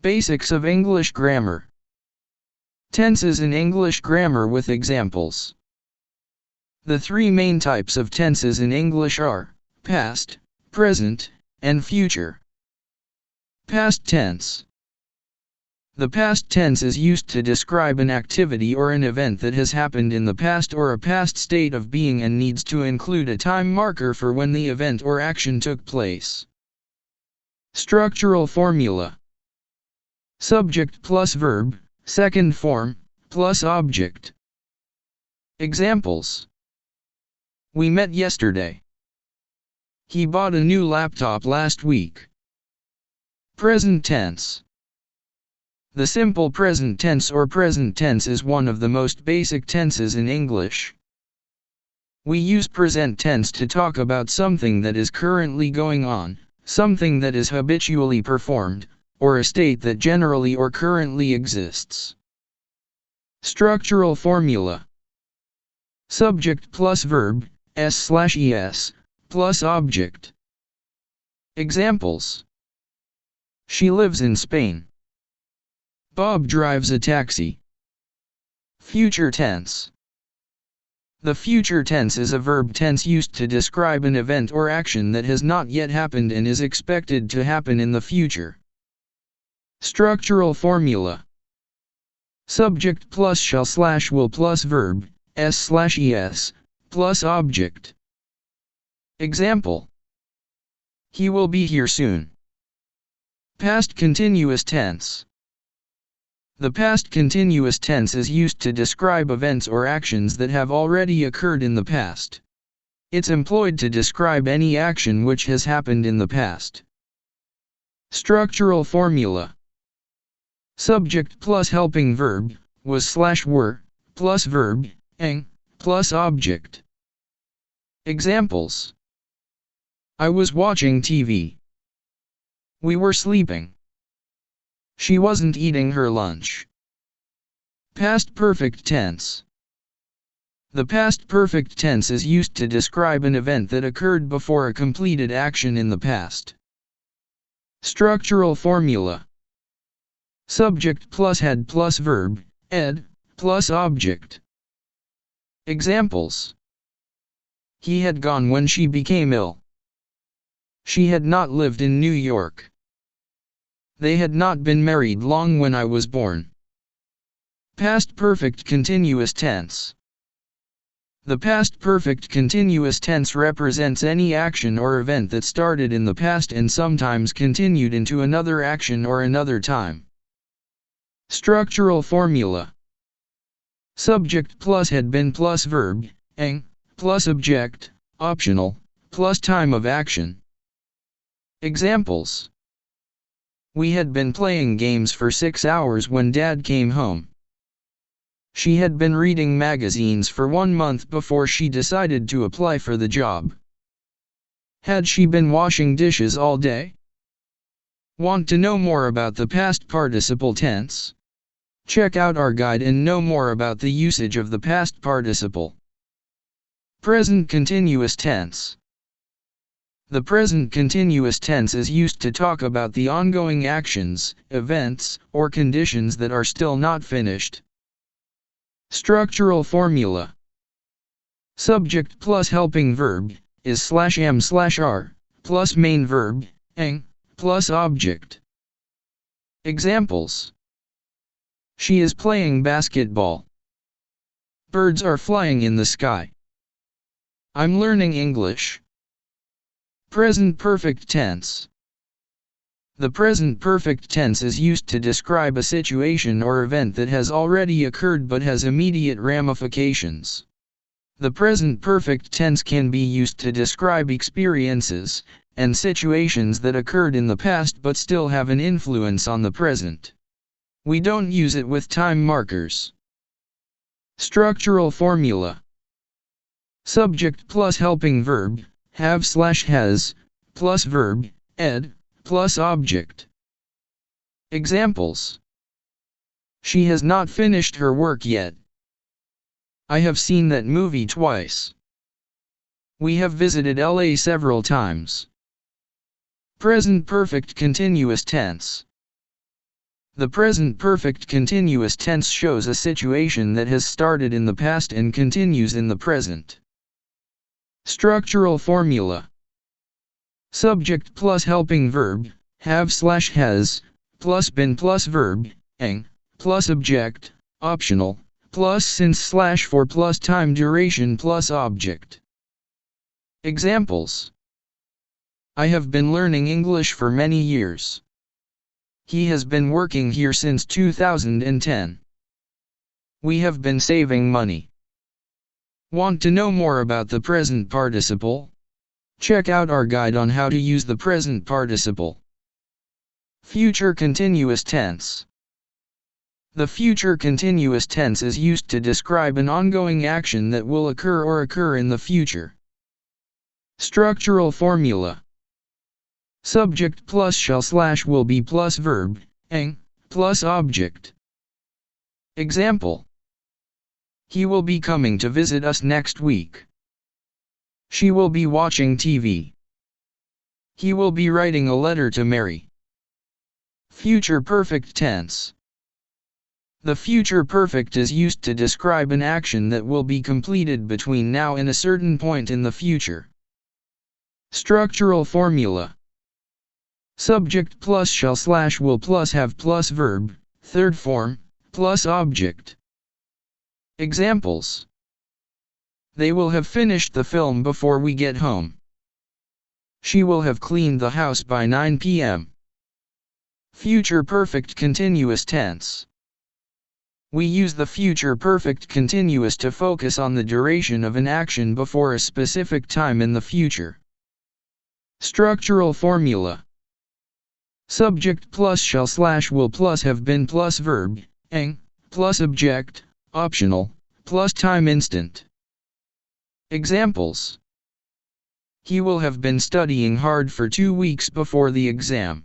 Basics of English grammar. Tenses in English grammar with examples. The three main types of tenses in English are past, present, and future. Past tense. The past tense is used to describe an activity or an event that has happened in the past or a past state of being and needs to include a time marker for when the event or action took place. Structural formula. Subject plus verb, second form, plus object. Examples. We met yesterday. He bought a new laptop last week. Present tense. The simple present tense or present tense is one of the most basic tenses in English. We use present tense to talk about something that is currently going on, something that is habitually performed, or a state that generally or currently exists. Structural formula. Subject plus verb, s/es, plus object. Examples. She lives in Spain. Bob drives a taxi. Future tense. The future tense is a verb tense used to describe an event or action that has not yet happened and is expected to happen in the future. Structural formula. Subject plus shall/will plus verb, s/es, plus object. Example. He will be here soon. Past continuous tense. The past continuous tense is used to describe events or actions that have already occurred in the past. It's employed to describe any action which has happened in the past. Structural formula. Subject plus helping verb, was/were, plus verb, ing, plus object. Examples. I was watching TV. We were sleeping. She wasn't eating her lunch. Past perfect tense. The past perfect tense is used to describe an event that occurred before a completed action in the past. Structural formula. Subject plus had plus verb, ed, plus object. Examples. He had gone when she became ill. She had not lived in New York. They had not been married long when I was born. Past perfect continuous tense. The past perfect continuous tense represents any action or event that started in the past and sometimes continued into another action or another time. Structural formula. Subject plus had been plus verb, ing, plus object, optional, plus time of action. Examples. We had been playing games for 6 hours when Dad came home. She had been reading magazines for 1 month before she decided to apply for the job. Had she been washing dishes all day? Want to know more about the past participle tense? Check out our guide and know more about the usage of the past participle. Present continuous tense. The present continuous tense is used to talk about the ongoing actions, events, or conditions that are still not finished. Structural formula. Subject plus helping verb, is/am/are, plus main verb, ing, plus object. Examples. She is playing basketball. Birds are flying in the sky. I'm learning English. Present perfect tense. The present perfect tense is used to describe a situation or event that has already occurred but has immediate ramifications. The present perfect tense can be used to describe experiences and situations that occurred in the past but still have an influence on the present. We don't use it with time markers. Structural formula. Subject plus helping verb, have/has, plus verb, ed, plus object. Examples. She has not finished her work yet. I have seen that movie twice. We have visited LA several times. Present perfect continuous tense. The present perfect continuous tense shows a situation that has started in the past and continues in the present. Structural formula. Subject plus helping verb, have/has, plus been plus verb, ing, plus object, optional, plus since/for plus time duration plus object. Examples. I have been learning English for many years. He has been working here since 2010. We have been saving money. Want to know more about the present participle? Check out our guide on how to use the present participle. Future continuous tense. The future continuous tense is used to describe an ongoing action that will occur or occur in the future. Structural formula. Subject plus shall/will be plus verb, ing, plus object. Example. He will be coming to visit us next week. She will be watching TV. He will be writing a letter to Mary. Future perfect tense. The future perfect is used to describe an action that will be completed between now and a certain point in the future. Structural formula. Subject plus shall/will plus have plus verb, third form, plus object. Examples. They will have finished the film before we get home. She will have cleaned the house by 9 p.m. Future perfect continuous tense. We use the future perfect continuous to focus on the duration of an action before a specific time in the future. Structural formula. Subject plus shall/will plus have been plus verb, ing, plus object, optional, plus time instant. Examples. He will have been studying hard for 2 weeks before the exam.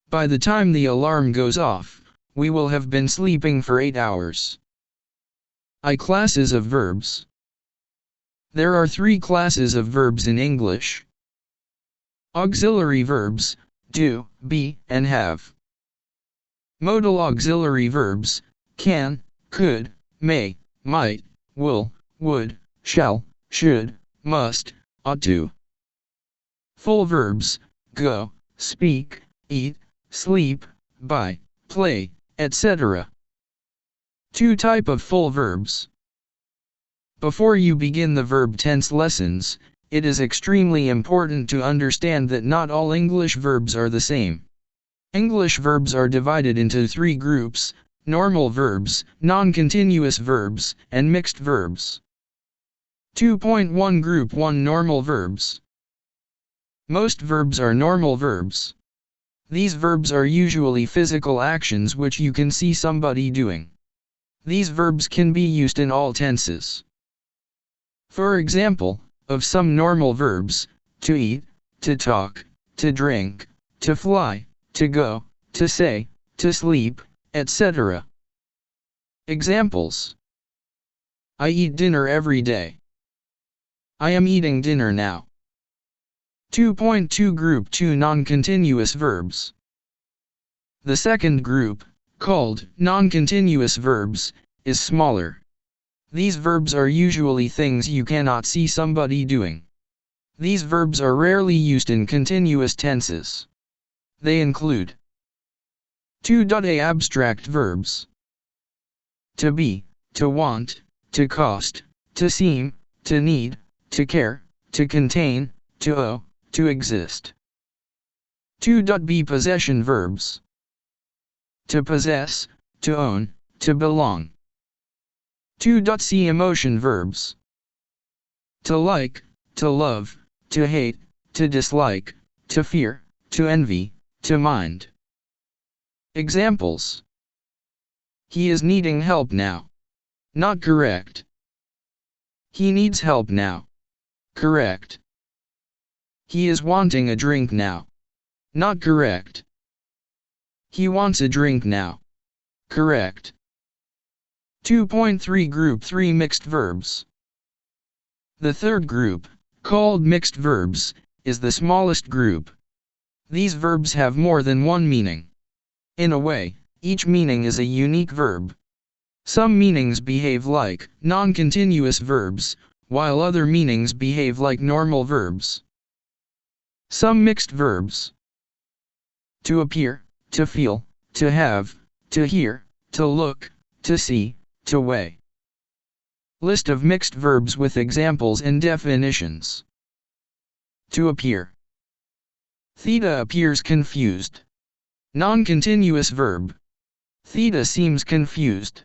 By the time the alarm goes off, we will have been sleeping for 8 hours. Classes of verbs. There are 3 classes of verbs in English. Auxiliary verbs, do, be, and have. Modal auxiliary verbs, can, could, may, might, will, would, shall, should, must, ought to. Full verbs, go, speak, eat, sleep, buy, play, etc. 2 types of full verbs. Before you begin the verb tense lessons, it is extremely important to understand that not all English verbs are the same. English verbs are divided into 3 groups: normal verbs, non-continuous verbs, and mixed verbs. 2.1 Group 1 Normal verbs. Most verbs are normal verbs. These verbs are usually physical actions which you can see somebody doing. These verbs can be used in all tenses. For example, of some normal verbs, to eat, to talk, to drink, to fly, to go, to say, to sleep, etc. Examples. I eat dinner every day. I am eating dinner now. 2.2 Group 2 Non-continuous verbs. The second group, called non-continuous verbs, is smaller. These verbs are usually things you cannot see somebody doing. These verbs are rarely used in continuous tenses. They include 2. Abstract verbs. To be, to want, to cost, to seem, to need, to care, to contain, to owe, to exist. 2. Be possession verbs. To possess, to own, to belong. 2. See emotion verbs. To like, to love, to hate, to dislike, to fear, to envy, to mind. Examples. He is needing help now. Not correct. He needs help now. Correct. He is wanting a drink now. Not correct. He wants a drink now. Correct. 2.3 Group 3 Mixed verbs. The third group, called mixed verbs, is the smallest group. These verbs have more than one meaning. In a way, each meaning is a unique verb. Some meanings behave like non-continuous verbs, while other meanings behave like normal verbs. Some mixed verbs: to appear, to feel, to have, to hear, to look, to see, to weigh. List of mixed verbs with examples and definitions. To appear. Theta appears confused. Non-continuous verb. Theta seems confused.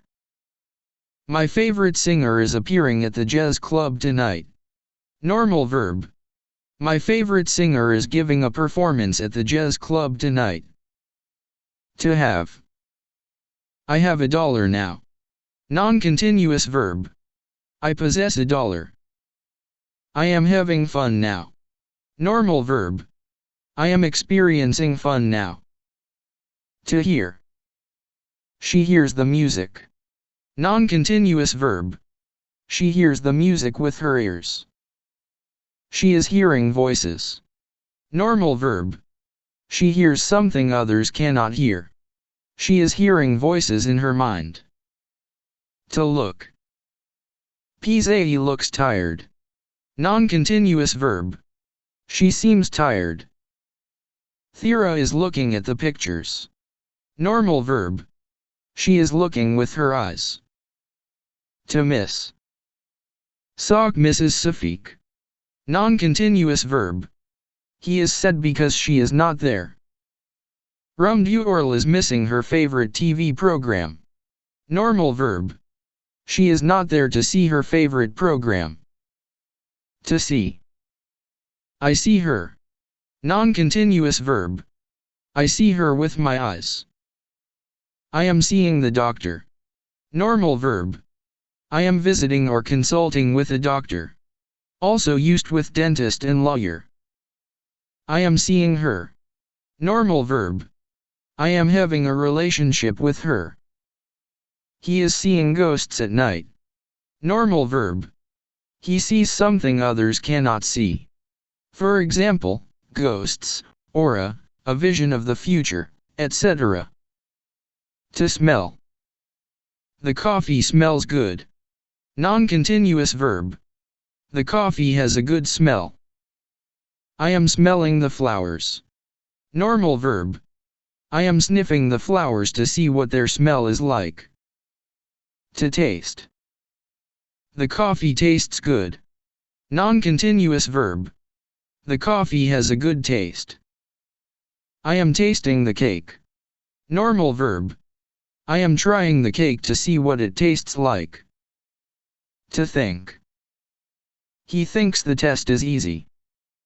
My favorite singer is appearing at the jazz club tonight. Normal verb. My favorite singer is giving a performance at the jazz club tonight. To have. I have $1 now. Non-continuous verb. I possess $1. I am having fun now. Normal verb. I am experiencing fun now. To hear. She hears the music. Non-continuous verb. She hears the music with her ears. She is hearing voices. Normal verb. She hears something others cannot hear. She is hearing voices in her mind. To look. Pizza looks tired. Non-continuous verb. She seems tired. Thera is looking at the pictures. Normal verb. She is looking with her eyes. To miss. Sock misses Safik. Non-continuous verb. He is sad because she is not there. Rumdurl is missing her favorite TV program. Normal verb. She is not there to see her favorite program. To see. I see her. Non-continuous verb. I see her with my eyes. I am seeing the doctor. Normal verb. I am visiting or consulting with a doctor. Also used with dentist and lawyer. I am seeing her. Normal verb. I am having a relationship with her. He is seeing ghosts at night. Normal verb. He sees something others cannot see. For example, ghosts, aura, a vision of the future, etc. To smell. The coffee smells good. Non-continuous verb. The coffee has a good smell. I am smelling the flowers. Normal verb. I am sniffing the flowers to see what their smell is like. To taste. The coffee tastes good. Non-continuous verb. The coffee has a good taste. I am tasting the cake. Normal verb. I am trying the cake to see what it tastes like. To think. He thinks the test is easy.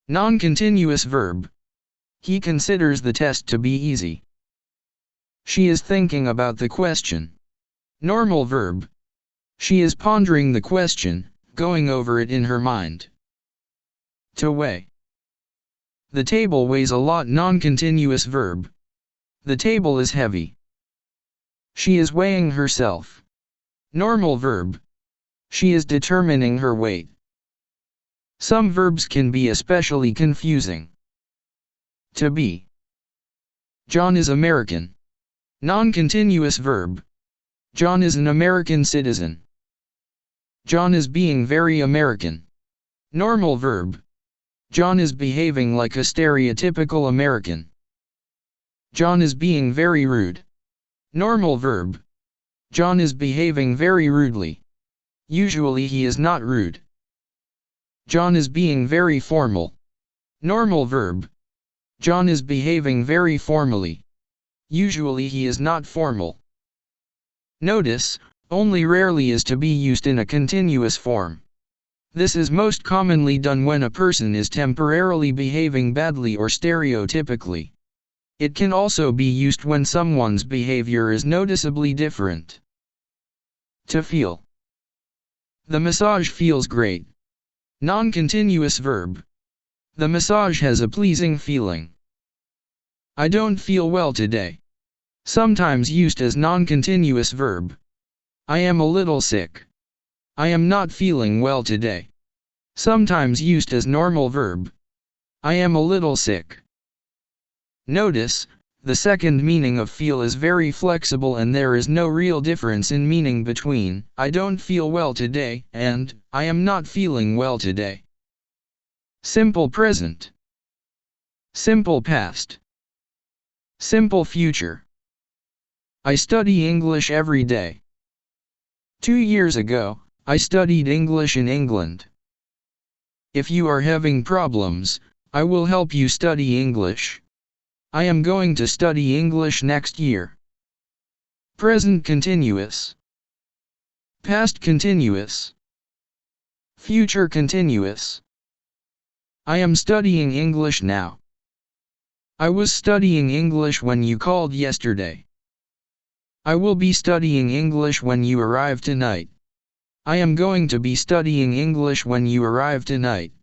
Non-continuous verb. He considers the test to be easy. She is thinking about the question. Normal verb. She is pondering the question, going over it in her mind. To weigh. The table weighs a lot. Non-continuous verb. The table is heavy. She is weighing herself. Normal verb. She is determining her weight. Some verbs can be especially confusing. To be. John is American. Non-continuous verb. John is an American citizen. John is being very American. Normal verb. John is behaving like a stereotypical American. John is being very rude. Normal verb. John is behaving very rudely. Usually he is not rude. John is being very formal. Normal verb. John is behaving very formally. Usually he is not formal. Notice, only rarely is to be used in a continuous form. This is most commonly done when a person is temporarily behaving badly or stereotypically. It can also be used when someone's behavior is noticeably different. To feel. The massage feels great. Non-continuous verb. The massage has a pleasing feeling. I don't feel well today. Sometimes used as non-continuous verb. I am a little sick. I am not feeling well today. Sometimes used as normal verb. I am a little sick. Notice, The second meaning of feel is very flexible and there is no real difference in meaning between I don't feel well today and I am not feeling well today. Simple present. Simple past. Simple future. I study English every day. 2 years ago, I studied English in England. If you are having problems, I will help you study English. I am going to study English next year. Present continuous. Past continuous. Future continuous. I am studying English now. I was studying English when you called yesterday. I will be studying English when you arrive tonight. I am going to be studying English when you arrive tonight.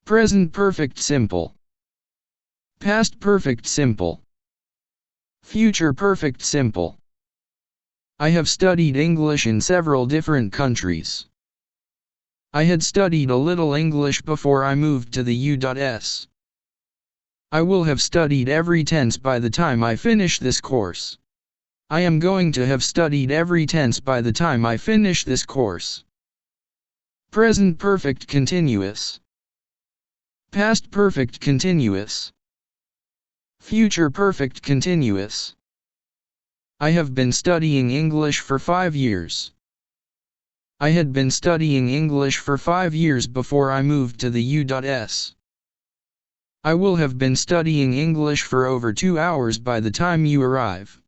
Present perfect simple. Past perfect simple. Future perfect simple. I have studied English in several different countries. I had studied a little English before I moved to the U.S. I will have studied every tense by the time I finish this course. I am going to have studied every tense by the time I finish this course. Present perfect continuous. Past perfect continuous. Future perfect continuous. I have been studying English for 5 years. I had been studying English for 5 years before I moved to the U.S. I will have been studying English for over 2 hours by the time you arrive.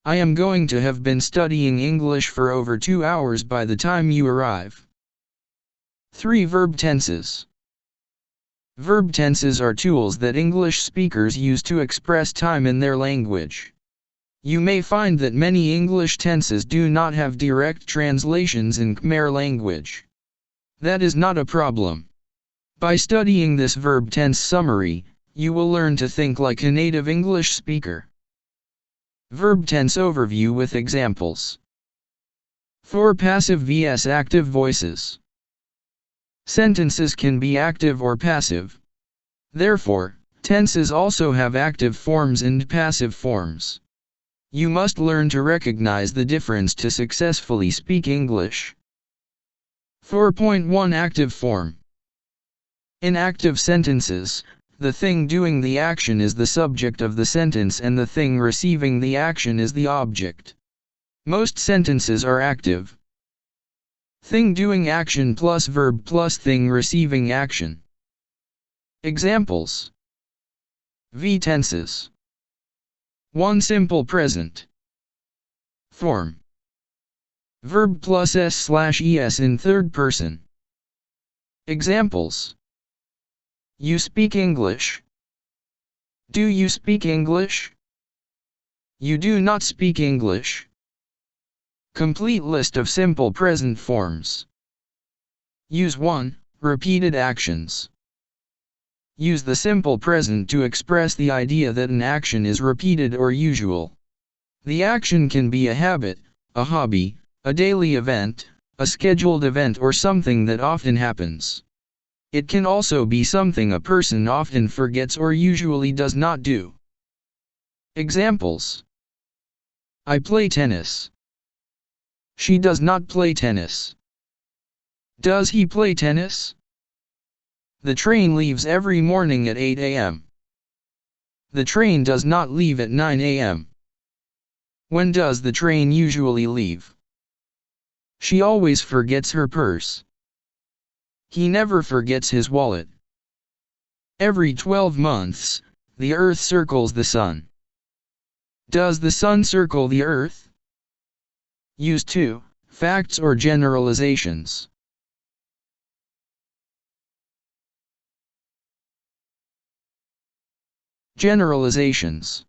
I am going to have been studying English for over 2 hours by the time you arrive. 3 verb tenses. Verb tenses are tools that English speakers use to express time in their language. You may find that many English tenses do not have direct translations in Khmer language. That is not a problem. By studying this verb tense summary, you will learn to think like a native English speaker. Verb tense overview with examples. For passive vs active voices. Sentences can be active or passive. Therefore, tenses also have active forms and passive forms. You must learn to recognize the difference to successfully speak English. 4.1 Active form. In active sentences, the thing doing the action is the subject of the sentence and the thing receiving the action is the object. Most sentences are active. Thing doing action plus verb plus thing receiving action. Examples. V tenses. 1 Simple present. Form. Verb plus s/es in third person. Examples. You speak English. Do you speak English? You do not speak English. Complete list of simple present forms. Use 1. Repeated actions. Use the simple present to express the idea that an action is repeated or usual. The action can be a habit, a hobby, a daily event, a scheduled event or something that often happens. It can also be something a person often forgets or usually does not do. Examples. I play tennis. She does not play tennis. Does he play tennis? The train leaves every morning at 8 a.m. The train does not leave at 9 a.m. When does the train usually leave? She always forgets her purse. He never forgets his wallet. Every 12 months, the Earth circles the Sun. Does the Sun circle the Earth? Use 2. Facts or generalizations. Generalizations.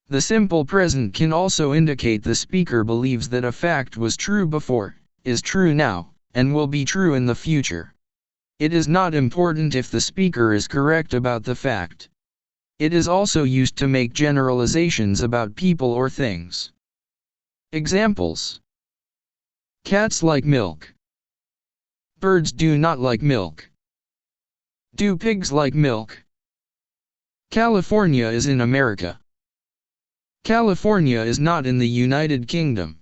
The simple present can also indicate the speaker believes that a fact was true before, is true now, and will be true in the future. It is not important if the speaker is correct about the fact. It is also used to make generalizations about people or things. Examples. Cats like milk. Birds do not like milk. Do pigs like milk? California is in America. California is not in the United Kingdom.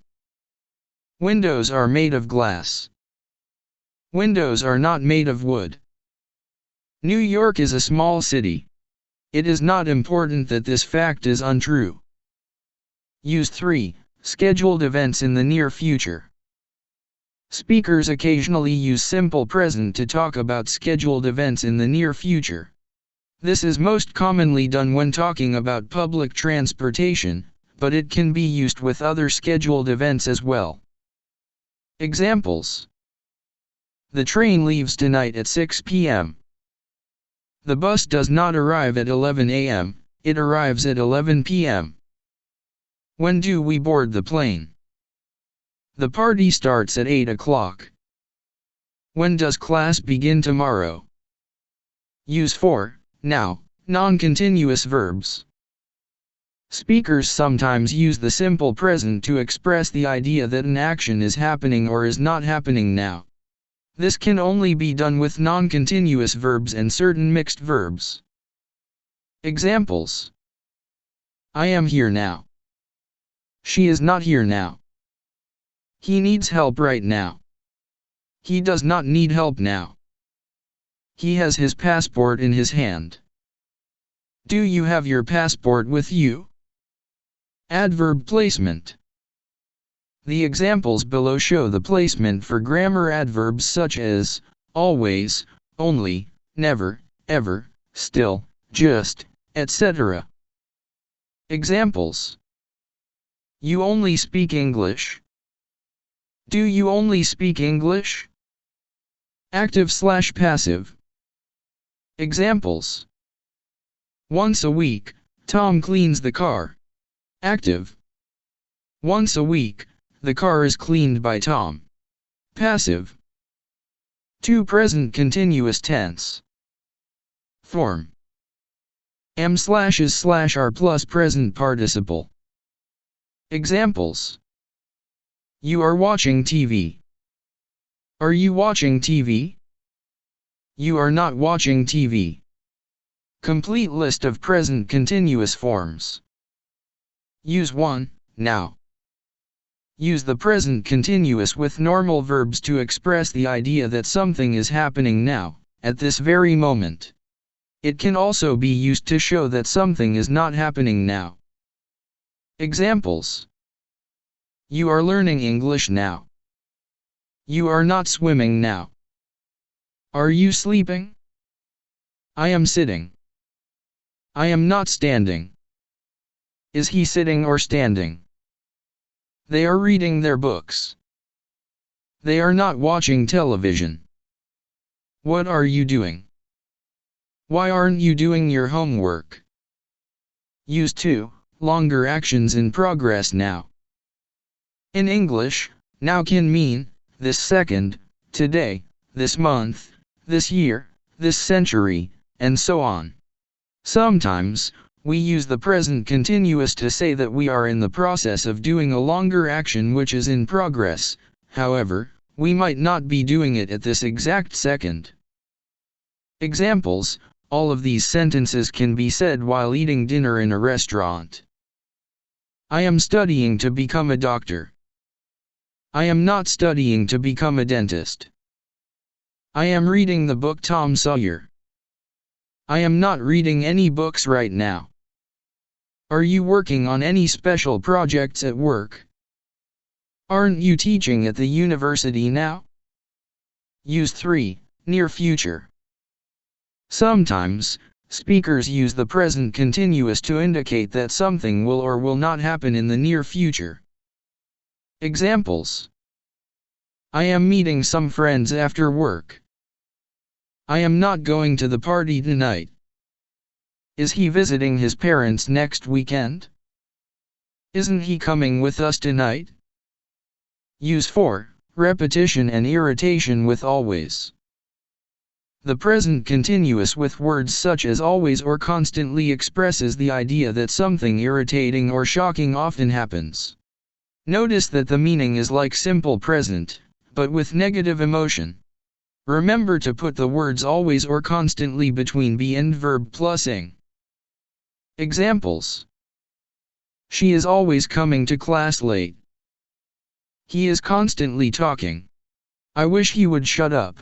Windows are made of glass. Windows are not made of wood. New York is a small city. It is not important that this fact is untrue. Use 3. Scheduled events in the near future. Speakers occasionally use simple present to talk about scheduled events in the near future. This is most commonly done when talking about public transportation, but it can be used with other scheduled events as well. Examples: the train leaves tonight at 6 p.m. The bus does not arrive at 11 a.m., it arrives at 11 p.m. When do we board the plane? The party starts at 8 o'clock. When does class begin tomorrow? Use 4. Now, non-continuous verbs. Speakers sometimes use the simple present to express the idea that an action is happening or is not happening now. This can only be done with non-continuous verbs and certain mixed verbs. Examples: I am here now. She is not here now. He needs help right now. He does not need help now. He has his passport in his hand. Do you have your passport with you? Adverb placement. The examples below show the placement for grammar adverbs such as always, only, never, ever, still, just, etc. Examples: you only speak English. Do you only speak English? Active/passive. Examples: once a week, Tom cleans the car. Active. Once a week, the car is cleaned by Tom. Passive. 2 present continuous tense. Form: am/is/are plus present participle. Examples: you are watching TV. Are you watching TV? You are not watching TV. Complete list of present continuous forms. Use 1. Now. Use the present continuous with normal verbs to express the idea that something is happening now, at this very moment. It can also be used to show that something is not happening now. Examples: you are learning English now. You are not swimming now. Are you sleeping? I am sitting. I am not standing. Is he sitting or standing? They are reading their books. They are not watching television. What are you doing? Why aren't you doing your homework? Use 2. Longer actions in progress now. In English, now can mean this second, today, this month, this year, this century, and so on. Sometimes, we use the present continuous to say that we are in the process of doing a longer action which is in progress. However, we might not be doing it at this exact second. Examples: all of these sentences can be said while eating dinner in a restaurant. I am studying to become a doctor. I am not studying to become a dentist. I am reading the book Tom Sawyer. I am not reading any books right now. Are you working on any special projects at work? Aren't you teaching at the university now? Use 3. Near future. Sometimes, speakers use the present continuous to indicate that something will or will not happen in the near future. Examples: I am meeting some friends after work. I am not going to the party tonight. Is he visiting his parents next weekend? Isn't he coming with us tonight? Use 4. Repetition and irritation with always. The present continuous with words such as always or constantly expresses the idea that something irritating or shocking often happens. Notice that the meaning is like simple present, but with negative emotion. Remember to put the words always or constantly between be and verb plus ing. Examples. She is always coming to class late. He is constantly talking. I wish he would shut up.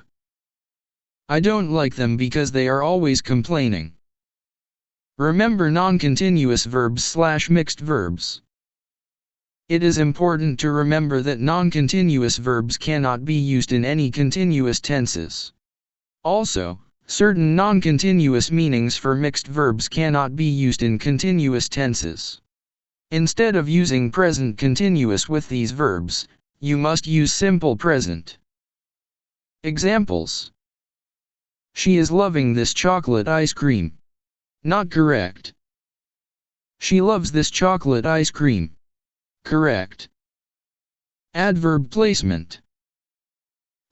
I don't like them because they are always complaining. Remember non-continuous verbs/mixed verbs. It is important to remember that non-continuous verbs cannot be used in any continuous tenses. Also, certain non-continuous meanings for mixed verbs cannot be used in continuous tenses. Instead of using present continuous with these verbs, you must use simple present. Examples. She is loving this chocolate ice cream. Not correct. She loves this chocolate ice cream. Correct. Adverb placement.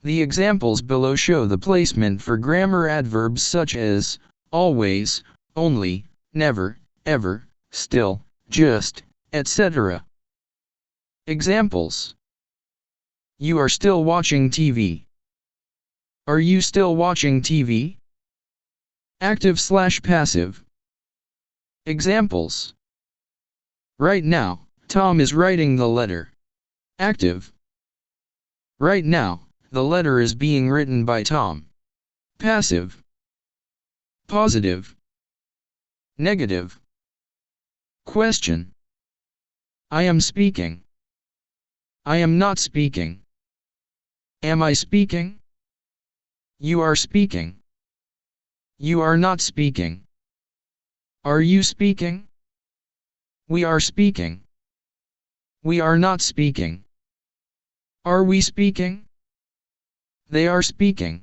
The examples below show the placement for grammar adverbs such as always, only, never, ever, still, just, etc. Examples. You are still watching TV. Are you still watching TV? Active/passive. Examples. Right now, Tom is writing the letter. Active. Right now, the letter is being written by Tom. Passive. Positive. Negative. Question. I am speaking. I am not speaking. Am I speaking? You are speaking. You are not speaking. Are you speaking? We are speaking. We are not speaking. Are we speaking? They are speaking.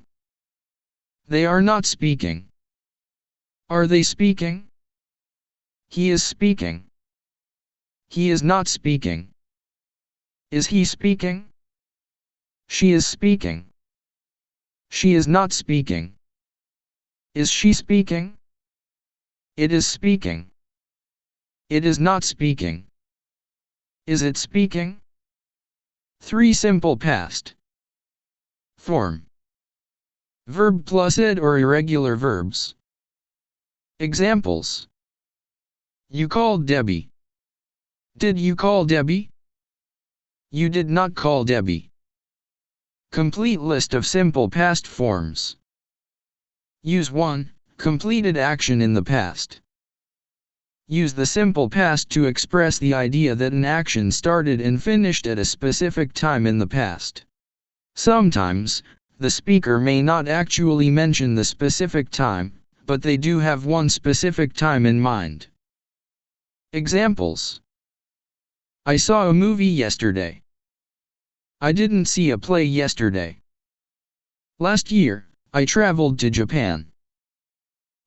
They are not speaking. Are they speaking? He is speaking. He is not speaking. Is he speaking? She is speaking. She is not speaking. Is she speaking? It is speaking. It is not speaking. Is it speaking? 3 simple past form. Verb plus ed or irregular verbs. Examples. You called Debbie. Did you call Debbie? You did not call Debbie. Complete list of simple past forms. Use 1. Completed action in the past. Use the simple past to express the idea that an action started and finished at a specific time in the past. Sometimes, the speaker may not actually mention the specific time, but they do have one specific time in mind. Examples. I saw a movie yesterday. I didn't see a play yesterday. Last year, I traveled to Japan.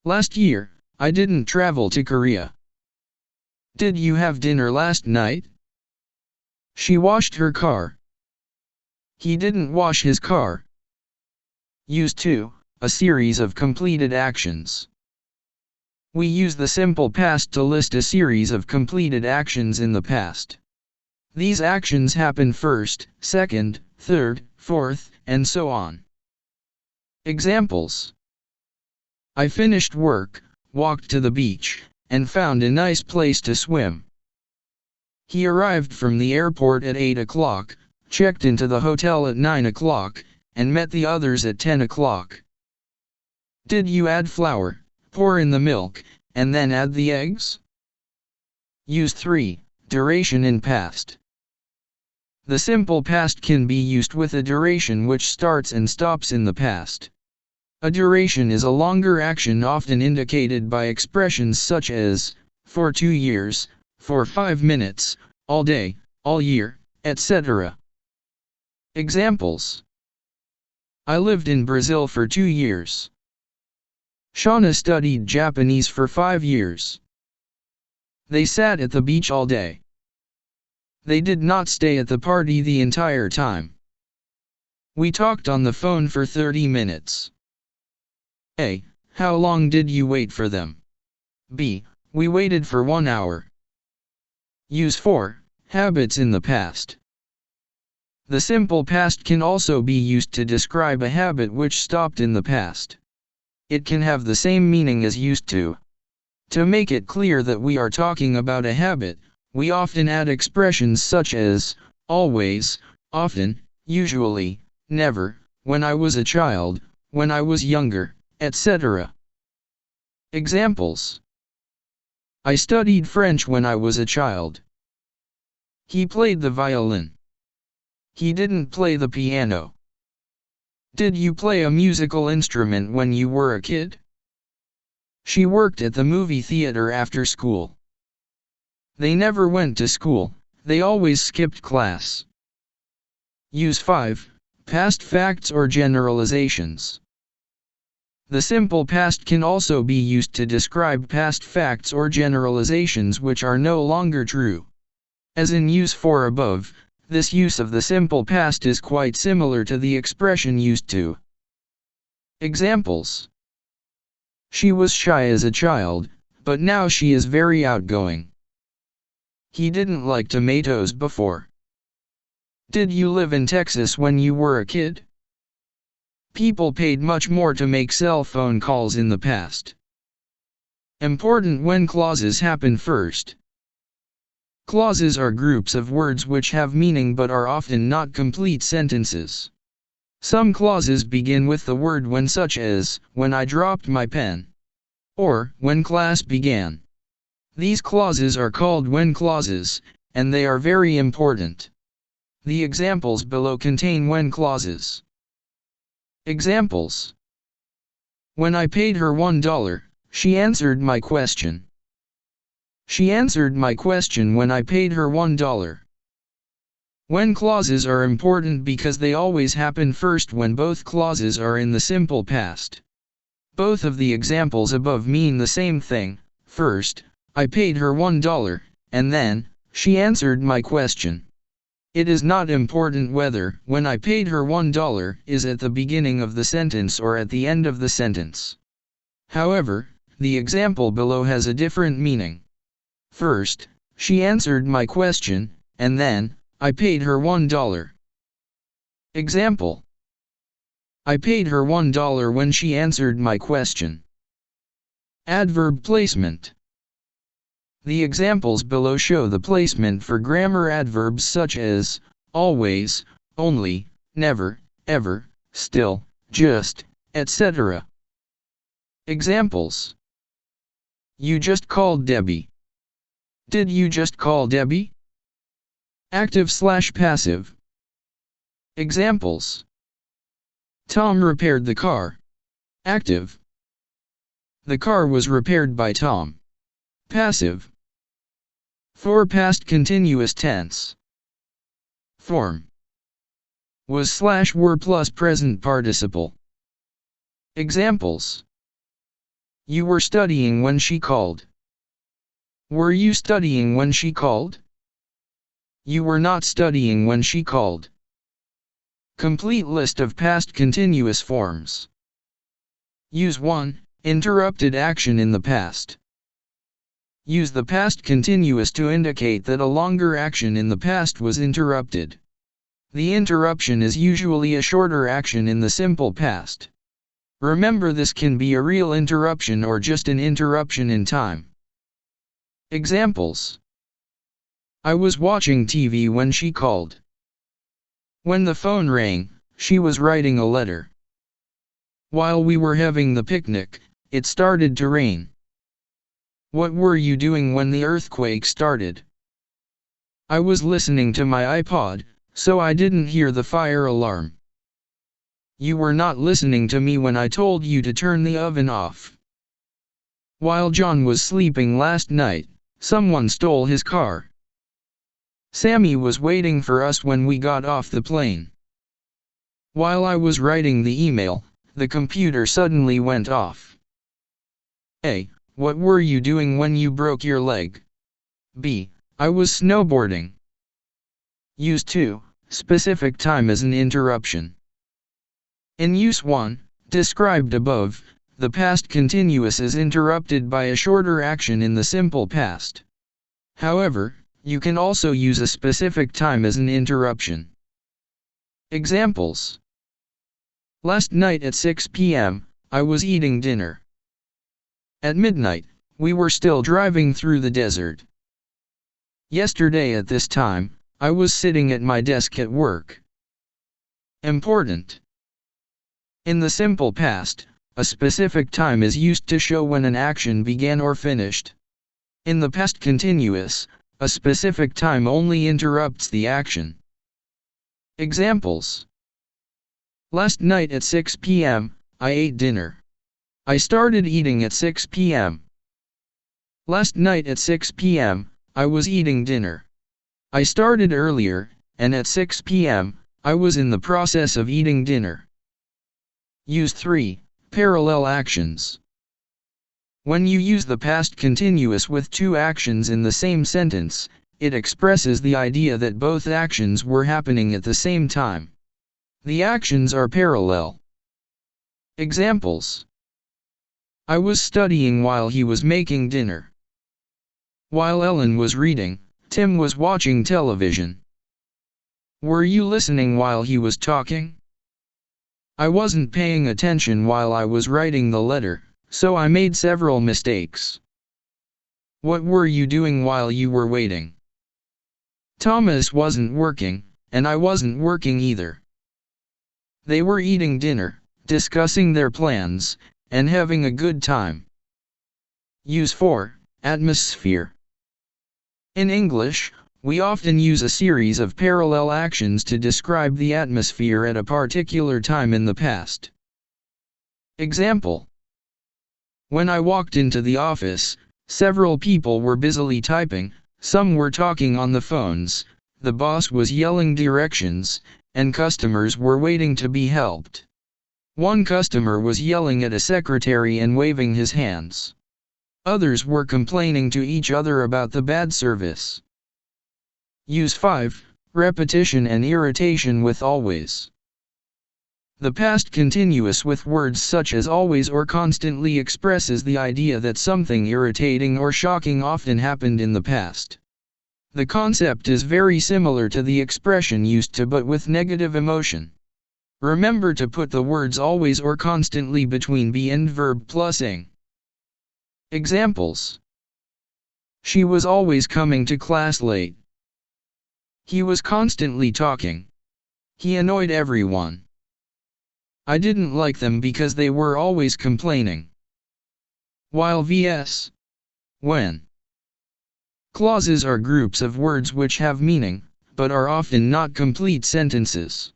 Last year, I didn't travel to Korea. Did you have dinner last night? She washed her car. He didn't wash his car. Use 2, a series of completed actions. We use the simple past to list a series of completed actions in the past. These actions happen first, second, third, fourth, and so on. Examples. I finished work, walked to the beach, and found a nice place to swim. He arrived from the airport at 8 o'clock, checked into the hotel at 9 o'clock, and met the others at 10 o'clock. Did you add flour, pour in the milk, and then add the eggs? Use 3, duration in past. The simple past can be used with a duration which starts and stops in the past. A duration is a longer action often indicated by expressions such as, for 2 years, for 5 minutes, all day, all year, etc. Examples. I lived in Brazil for 2 years. Shauna studied Japanese for 5 years. They sat at the beach all day. They did not stay at the party the entire time. We talked on the phone for 30 minutes. A. How long did you wait for them? B. We waited for 1 hour. Use 4. Habits in the past. The simple past can also be used to describe a habit which stopped in the past. It can have the same meaning as used to. To make it clear that we are talking about a habit, we often add expressions such as always, often, usually, never, when I was a child, when I was younger, etc. Examples: I studied French when I was a child. He played the violin. He didn't play the piano. Did you play a musical instrument when you were a kid? She worked at the movie theater after school. They never went to school, they always skipped class. Use 5. Past facts or generalizations. The simple past can also be used to describe past facts or generalizations which are no longer true. As in use 4 above, this use of the simple past is quite similar to the expression used to. Examples: she was shy as a child, but now she is very outgoing. He didn't like tomatoes before. Did you live in Texas when you were a kid? People paid much more to make cell phone calls in the past. Important when clauses happen first. Clauses are groups of words which have meaning but are often not complete sentences. Some clauses begin with the word when, such as, when I dropped my pen, or when class began. These clauses are called when clauses, and they are very important. The examples below contain when clauses. Examples: when I paid her $1, she answered my question. She answered my question when I paid her $1. When clauses are important because they always happen first when both clauses are in the simple past. Both of the examples above mean the same thing. First, I paid her $1, and then, she answered my question. It is not important whether, when I paid her $1, is at the beginning of the sentence or at the end of the sentence. However, the example below has a different meaning. First, she answered my question, and then, I paid her $1. Example: I paid her $1 when she answered my question. Adverb placement. The examples below show the placement for grammar adverbs such as always, only, never, ever, still, just, etc. Examples: you just called Debbie. Did you just call Debbie? Active/passive. Examples: Tom repaired the car. Active. The car was repaired by Tom. Passive. For past continuous tense. Form: was/were plus present participle. Examples: you were studying when she called. Were you studying when she called? You were not studying when she called. Complete list of past continuous forms. Use 1. Interrupted action in the past. Use the past continuous to indicate that a longer action in the past was interrupted. The interruption is usually a shorter action in the simple past. Remember, this can be a real interruption or just an interruption in time. Examples: I was watching TV when she called. When the phone rang, she was writing a letter. While we were having the picnic, it started to rain. What were you doing when the earthquake started? I was listening to my iPod, so I didn't hear the fire alarm. You were not listening to me when I told you to turn the oven off. While John was sleeping last night, someone stole his car. Sammy was waiting for us when we got off the plane. While I was writing the email, the computer suddenly went off. A. What were you doing when you broke your leg? B. I was snowboarding. Use 2. Specific time as an interruption. In use 1, described above, the past continuous is interrupted by a shorter action in the simple past. However, you can also use a specific time as an interruption. Examples: last night at 6 p.m., I was eating dinner. At midnight, we were still driving through the desert. Yesterday at this time, I was sitting at my desk at work. Important. In the simple past, a specific time is used to show when an action began or finished. In the past continuous, a specific time only interrupts the action. Examples. Last night at 6 p.m., I ate dinner. I started eating at 6 p.m. Last night at 6 p.m., I was eating dinner. I started earlier, and at 6 p.m., I was in the process of eating dinner. Use 3. Parallel actions. When you use the past continuous with two actions in the same sentence, it expresses the idea that both actions were happening at the same time. The actions are parallel. Examples. I was studying while he was making dinner. While Ellen was reading, Tim was watching television. Were you listening while he was talking? I wasn't paying attention while I was writing the letter, so I made several mistakes. What were you doing while you were waiting? Thomas wasn't working, and I wasn't working either. They were eating dinner, discussing their plans, and having a good time. Use 4. Atmosphere. In English, we often use a series of parallel actions to describe the atmosphere at a particular time in the past. Example. When I walked into the office, several people were busily typing, some were talking on the phones, the boss was yelling directions, and customers were waiting to be helped. One customer was yelling at a secretary and waving his hands. Others were complaining to each other about the bad service. Use 5. Repetition and irritation with always. The past continuous with words such as always or constantly expresses the idea that something irritating or shocking often happened in the past. The concept is very similar to the expression used to but with negative emotion. Remember to put the words always or constantly between be and verb plus ing. Examples. She was always coming to class late. He was constantly talking. He annoyed everyone. I didn't like them because they were always complaining. While vs. When. Clauses are groups of words which have meaning, but are often not complete sentences.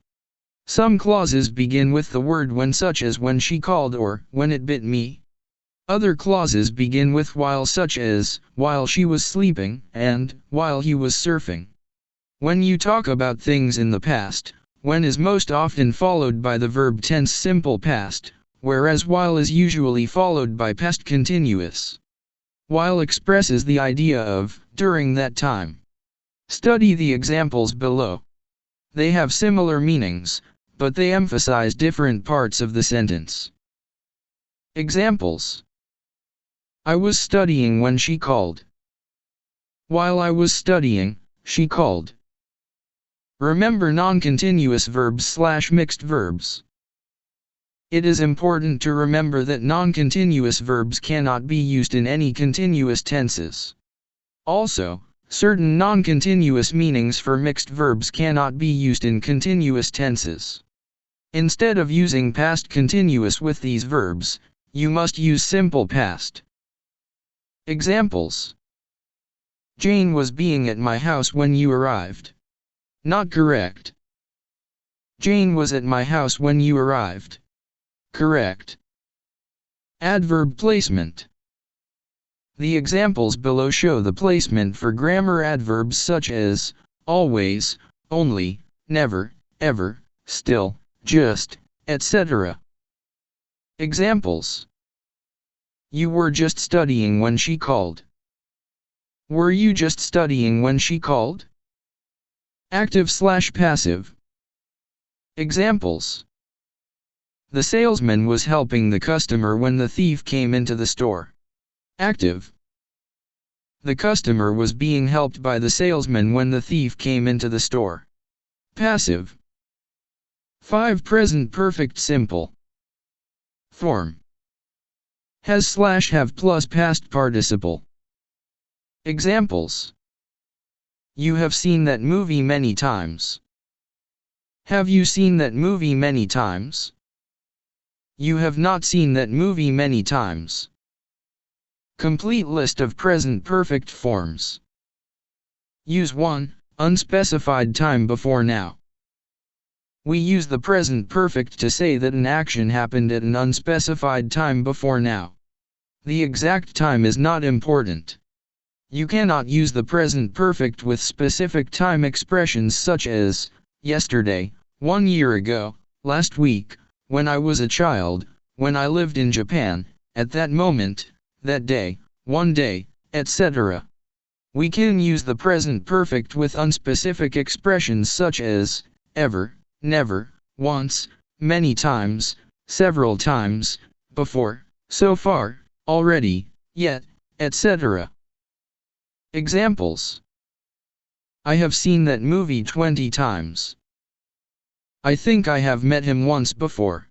Some clauses begin with the word when, such as when she called or when it bit me. Other clauses begin with while, such as while she was sleeping and while he was surfing. When you talk about things in the past, when is most often followed by the verb tense simple past, whereas while is usually followed by past continuous. While expresses the idea of during that time. Study the examples below. They have similar meanings, but they emphasize different parts of the sentence. Examples. I was studying when she called. While I was studying, she called. Remember non-continuous verbs / mixed verbs. It is important to remember that non-continuous verbs cannot be used in any continuous tenses. Also, certain non-continuous meanings for mixed verbs cannot be used in continuous tenses. Instead of using past continuous with these verbs, you must use simple past. Examples. Jane was being at my house when you arrived. Not correct. Jane was at my house when you arrived. Correct. Adverb placement. The examples below show the placement for grammar adverbs such as always, only, never, ever, still, just, etc. Examples. You were just studying when she called. Were you just studying when she called? Active / passive. Examples. The salesman was helping the customer when the thief came into the store. Active. The customer was being helped by the salesman when the thief came into the store. Passive. 5. Present perfect simple. Form. Has/have plus past participle. Examples. You have seen that movie many times. Have you seen that movie many times? You have not seen that movie many times. Complete list of present perfect forms. Use 1. Unspecified time before now. We use the present perfect to say that an action happened at an unspecified time before now. The exact time is not important. You cannot use the present perfect with specific time expressions such as yesterday, 1 year ago, last week, when I was a child, when I lived in Japan, at that moment, that day, one day, etc. We can use the present perfect with unspecific expressions such as ever, never, once, many times, several times, before, so far, already, yet, etc. Examples. I have seen that movie 20 times. I think I have met him once before.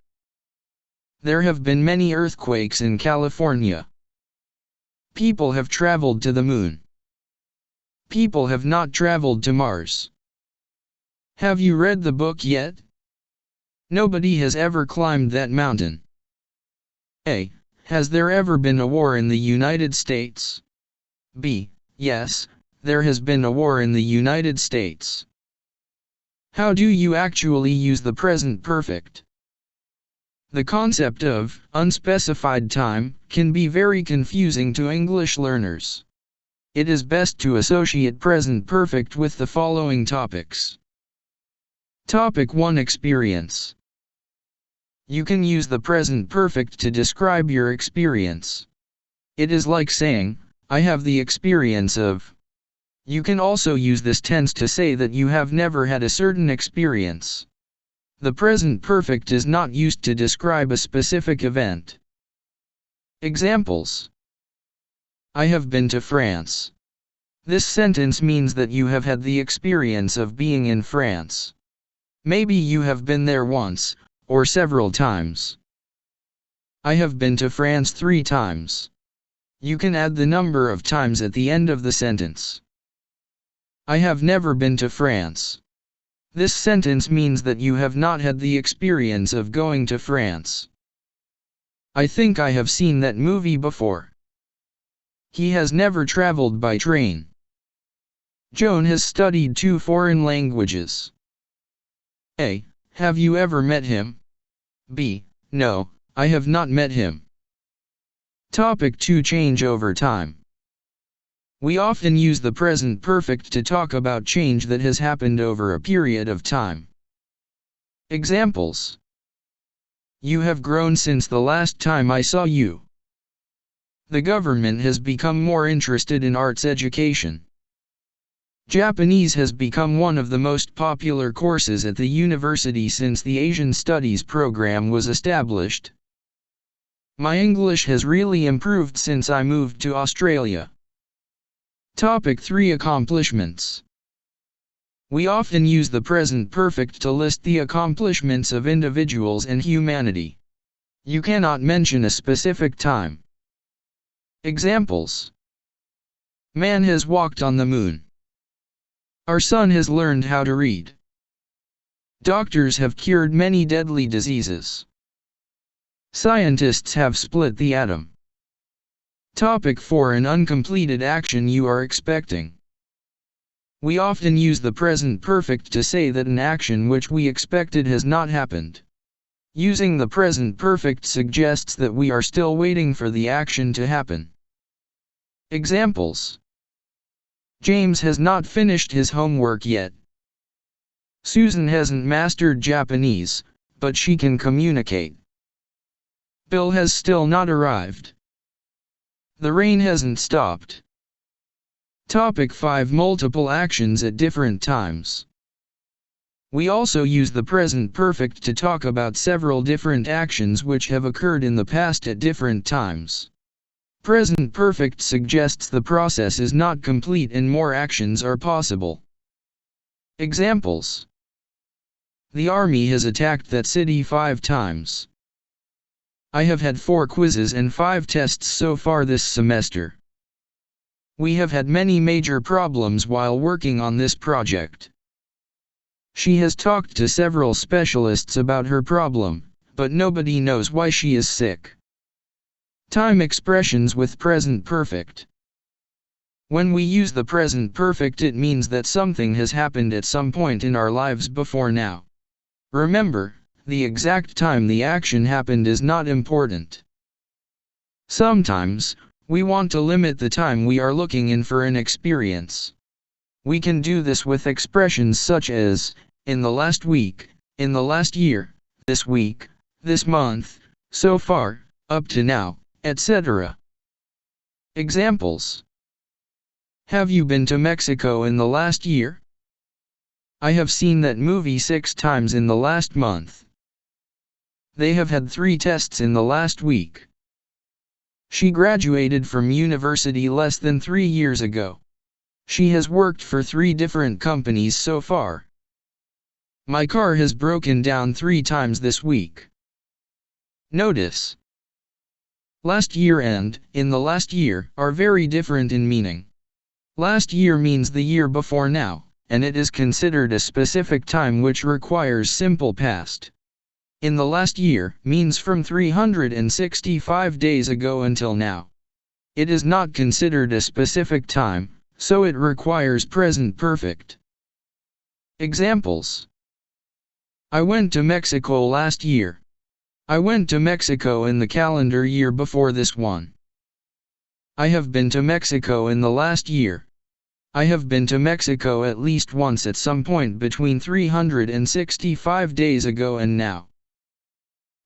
There have been many earthquakes in California. People have traveled to the moon. People have not traveled to Mars. Have you read the book yet? Nobody has ever climbed that mountain. A. Has there ever been a war in the United States? B. Yes, there has been a war in the United States. How do you actually use the present perfect? The concept of unspecified time can be very confusing to English learners. It is best to associate present perfect with the following topics. Topic 1. Experience. You can use the present perfect to describe your experience. It is like saying, I have the experience of. You can also use this tense to say that you have never had a certain experience. The present perfect is not used to describe a specific event. Examples. I have been to France. This sentence means that you have had the experience of being in France. Maybe you have been there once, or several times. I have been to France 3 times. You can add the number of times at the end of the sentence. I have never been to France. This sentence means that you have not had the experience of going to France. I think I have seen that movie before. He has never traveled by train. Joan has studied 2 foreign languages. A. Have you ever met him? B. No, I have not met him. Topic 2. Change over time. We often use the present perfect to talk about change that has happened over a period of time. Examples. You have grown since the last time I saw you. The government has become more interested in arts education. Japanese has become one of the most popular courses at the university since the Asian Studies program was established. My English has really improved since I moved to Australia. Topic 3. Accomplishments. We often use the present perfect to list the accomplishments of individuals and humanity. You cannot mention a specific time. Examples. Man has walked on the moon. Our son has learned how to read. Doctors have cured many deadly diseases. Scientists have split the atom. Topic 4. An uncompleted action you are expecting. We often use the present perfect to say that an action which we expected has not happened. Using the present perfect suggests that we are still waiting for the action to happen. Examples. James has not finished his homework yet. Susan hasn't mastered Japanese, but she can communicate. Bill has still not arrived. The rain hasn't stopped. Topic 5. Multiple actions at different times. We also use the present perfect to talk about several different actions which have occurred in the past at different times. Present perfect suggests the process is not complete and more actions are possible. Examples. The army has attacked that city 5 times. I have had 4 quizzes and 5 tests so far this semester. We have had many major problems while working on this project. She has talked to several specialists about her problem, but nobody knows why she is sick. Time expressions with present perfect. When we use the present perfect, it means that something has happened at some point in our lives before now. Remember, the exact time the action happened is not important. Sometimes, we want to limit the time we are looking in for an experience. We can do this with expressions such as, in the last week, in the last year, this week, this month, so far, up to now, etc. Examples. Have you been to Mexico in the last year? I have seen that movie 6 times in the last month. They have had 3 tests in the last week. She graduated from university less than 3 years ago. She has worked for 3 different companies so far. My car has broken down 3 times this week. Notice. Last year and, in the last year, are very different in meaning. Last year means the year before now, and it is considered a specific time which requires simple past. In the last year means from 365 days ago until now. It is not considered a specific time, so it requires present perfect. Examples. I went to Mexico last year. I went to Mexico in the calendar year before this one. I have been to Mexico in the last year. I have been to Mexico at least once at some point between 365 days ago and now.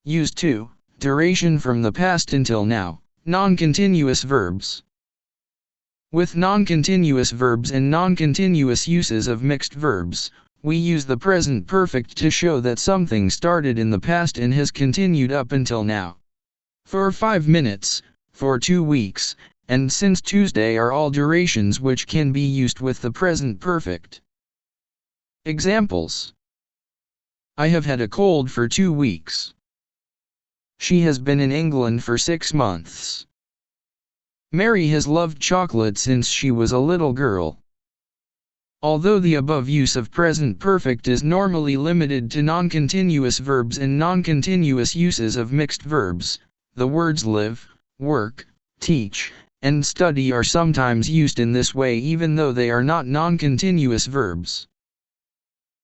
Use 2, duration from the past until now, non-continuous verbs. With non-continuous verbs and non-continuous uses of mixed verbs, we use the present perfect to show that something started in the past and has continued up until now. For 5 minutes, for 2 weeks, and since Tuesday are all durations which can be used with the present perfect. Examples. I have had a cold for 2 weeks. She has been in England for 6 months. Mary has loved chocolate since she was a little girl. Although the above use of present perfect is normally limited to non-continuous verbs and non-continuous uses of mixed verbs, the words live, work, teach, and study are sometimes used in this way even though they are not non-continuous verbs.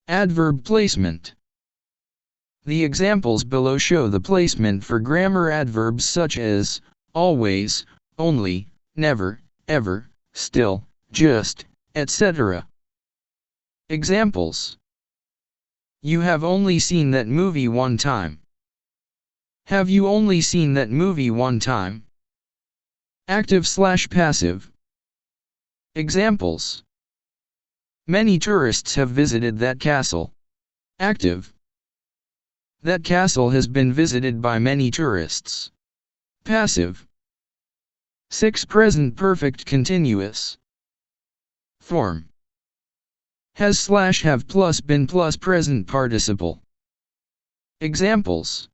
Adverb placement. The examples below show the placement for grammar adverbs such as always, only, never, ever, still, just, etc. Examples. You have only seen that movie one time. Have you only seen that movie one time? Active/passive. Examples. Many tourists have visited that castle. Active. That castle has been visited by many tourists. Passive. 6 present perfect continuous. Form. Has/have plus been plus present participle. Examples.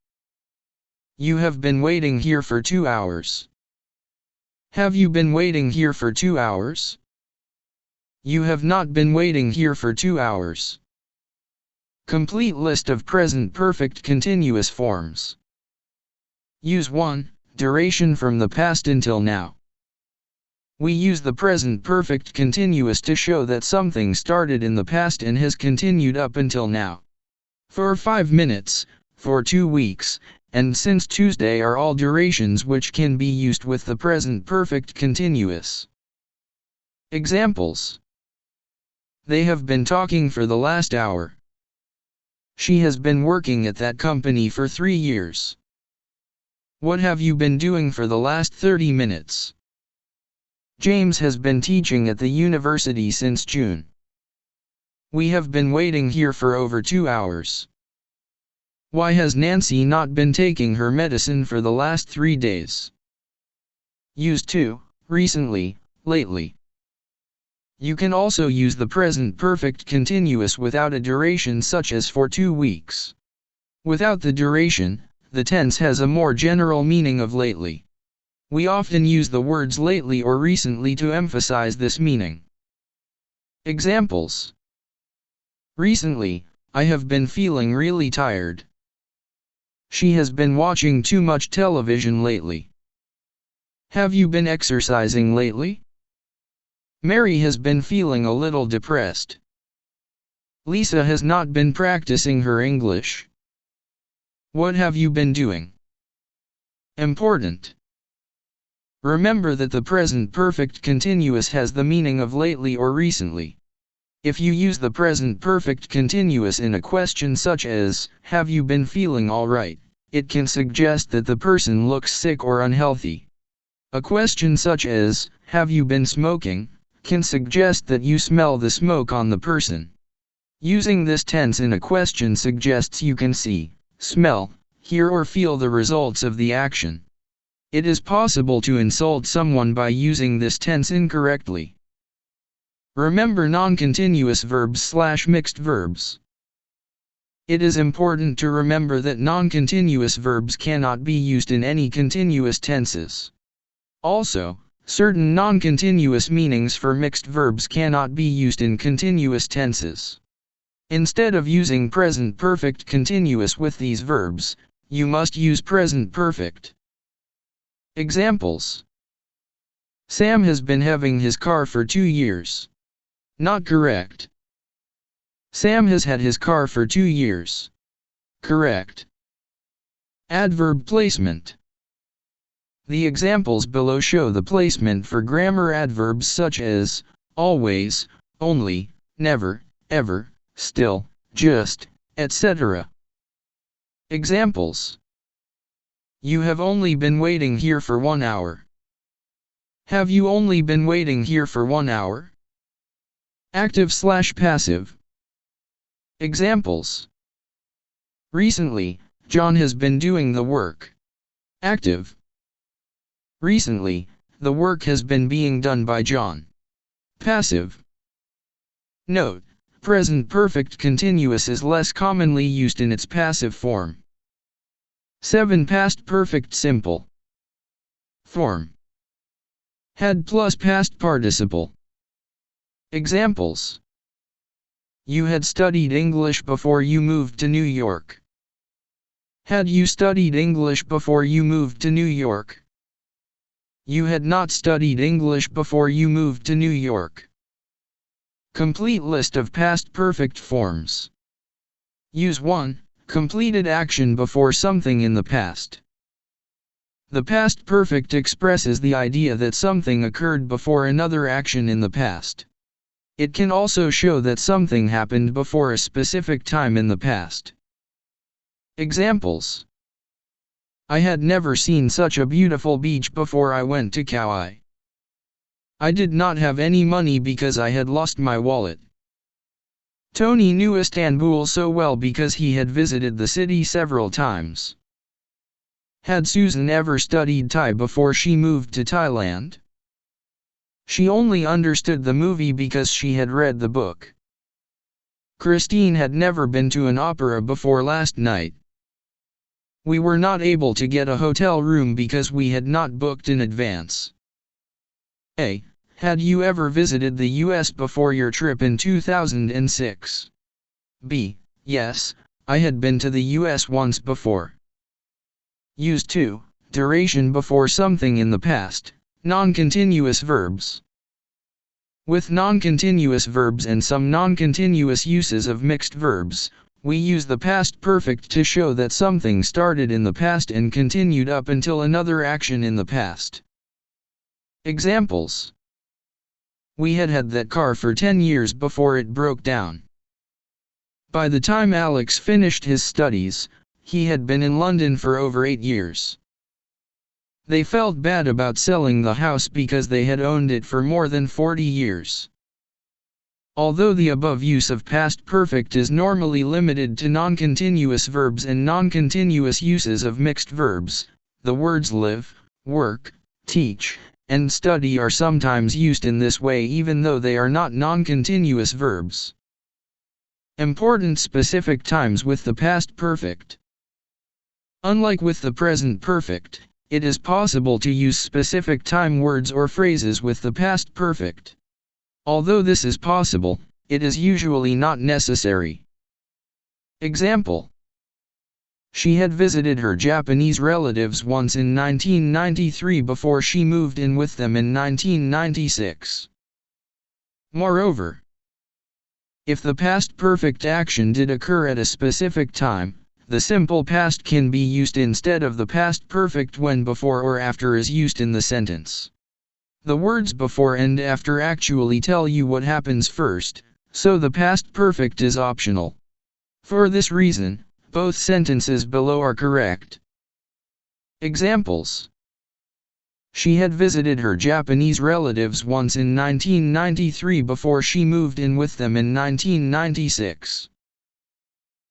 You have been waiting here for 2 hours. Have you been waiting here for 2 hours? You have not been waiting here for 2 hours. Complete list of present perfect continuous forms. Use 1, duration from the past until now. We use the present perfect continuous to show that something started in the past and has continued up until now. For 5 minutes, for 2 weeks, and since Tuesday are all durations which can be used with the present perfect continuous. Examples. They have been talking for the last hour. She has been working at that company for 3 years. What have you been doing for the last 30 minutes? James has been teaching at the university since June. We have been waiting here for over 2 hours. Why has Nancy not been taking her medicine for the last 3 days? Use 2, recently, lately. You can also use the present perfect continuous without a duration such as for 2 weeks. Without the duration, the tense has a more general meaning of lately. We often use the words lately or recently to emphasize this meaning. Examples: recently, I have been feeling really tired. She has been watching too much television lately. Have you been exercising lately? Mary has been feeling a little depressed. Lisa has not been practicing her English. What have you been doing? Important. Remember that the present perfect continuous has the meaning of lately or recently. If you use the present perfect continuous in a question such as, have you been feeling all right, it can suggest that the person looks sick or unhealthy. A question such as, have you been smoking, can suggest that you smell the smoke on the person. Using this tense in a question suggests you can see, smell, hear or feel the results of the action. It is possible to insult someone by using this tense incorrectly. Remember non-continuous verbs/mixed verbs. It is important to remember that non-continuous verbs cannot be used in any continuous tenses. Also, certain non-continuous meanings for mixed verbs cannot be used in continuous tenses. Instead of using present perfect continuous with these verbs, you must use present perfect. Examples: Sam has been having his car for 2 years. Not correct. Sam has had his car for 2 years. Correct. Adverb placement. The examples below show the placement for grammar adverbs such as always, only, never, ever, still, just, etc. Examples: you have only been waiting here for 1 hour. Have you only been waiting here for 1 hour? Active/passive. Examples: recently, John has been doing the work. Active. Recently, the work has been being done by John. Passive. Note: present perfect continuous is less commonly used in its passive form. 7. Past perfect simple. Form: had plus past participle. Examples: you had studied English before you moved to New York. Had you studied English before you moved to New York? You had not studied English before you moved to New York. Complete list of past perfect forms. Use 1. Completed action before something in the past. The past perfect expresses the idea that something occurred before another action in the past. It can also show that something happened before a specific time in the past. Examples: I had never seen such a beautiful beach before I went to Kauai. I did not have any money because I had lost my wallet. Tony knew Istanbul so well because he had visited the city several times. Had Susan ever studied Thai before she moved to Thailand? She only understood the movie because she had read the book. Christine had never been to an opera before last night. We were not able to get a hotel room because we had not booked in advance. A. Had you ever visited the US before your trip in 2006? B. Yes, I had been to the US once before. Use 2. Duration before something in the past. Non-continuous verbs. With non-continuous verbs and some non-continuous uses of mixed verbs, we use the past perfect to show that something started in the past and continued up until another action in the past. Examples: we had had that car for 10 years before it broke down. By the time Alex finished his studies, he had been in London for over 8 years. They felt bad about selling the house because they had owned it for more than 40 years. Although the above use of past perfect is normally limited to non-continuous verbs and non-continuous uses of mixed verbs, the words live, work, teach, and study are sometimes used in this way even though they are not non-continuous verbs. Important specific times with the past perfect. Unlike with the present perfect, it is possible to use specific time words or phrases with the past perfect. Although this is possible, it is usually not necessary. Example: she had visited her Japanese relatives once in 1993 before she moved in with them in 1996. Moreover, if the past perfect action did occur at a specific time, the simple past can be used instead of the past perfect when before or after is used in the sentence. The words before and after actually tell you what happens first, so the past perfect is optional. For this reason, both sentences below are correct. Examples: she had visited her Japanese relatives once in 1993 before she moved in with them in 1996.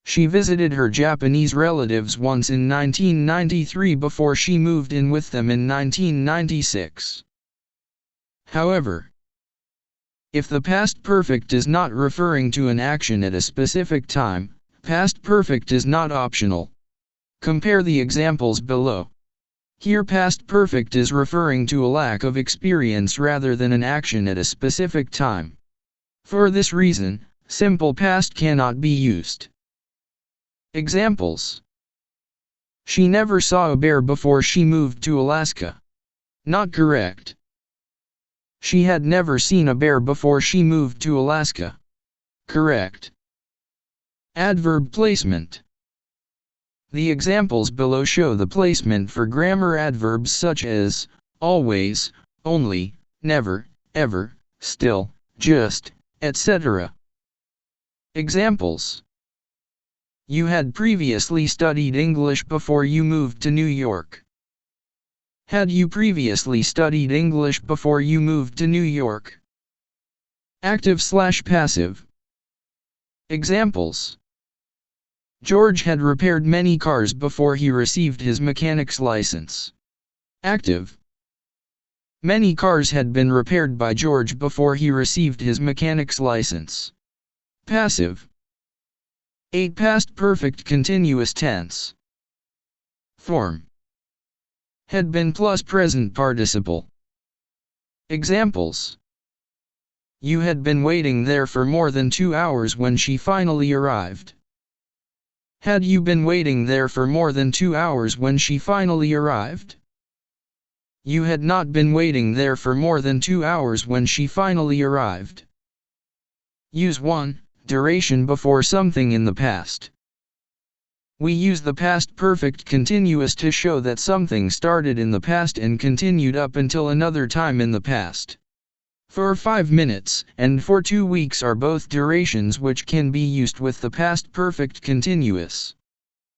She visited her Japanese relatives once in 1993 before she moved in with them in 1996. However, if the past perfect is not referring to an action at a specific time, past perfect is not optional. Compare the examples below. Here past perfect is referring to a lack of experience rather than an action at a specific time. For this reason, simple past cannot be used. Examples: she never saw a bear before she moved to Alaska. Not correct. She had never seen a bear before she moved to Alaska. Correct. Adverb placement. The examples below show the placement for grammar adverbs such as always, only, never, ever, still, just, etc. Examples: you had previously studied English before you moved to New York. Had you previously studied English before you moved to New York? Active/passive. Examples: George had repaired many cars before he received his mechanic's license. Active: many cars had been repaired by George before he received his mechanic's license. Passive: 8 past perfect continuous tense. Form: had been plus present participle. Examples: you had been waiting there for more than 2 hours when she finally arrived. Had you been waiting there for more than 2 hours when she finally arrived? You had not been waiting there for more than 2 hours when she finally arrived. Use 1. Duration before something in the past. We use the past perfect continuous to show that something started in the past and continued up until another time in the past. For 5 minutes and for 2 weeks are both durations which can be used with the past perfect continuous.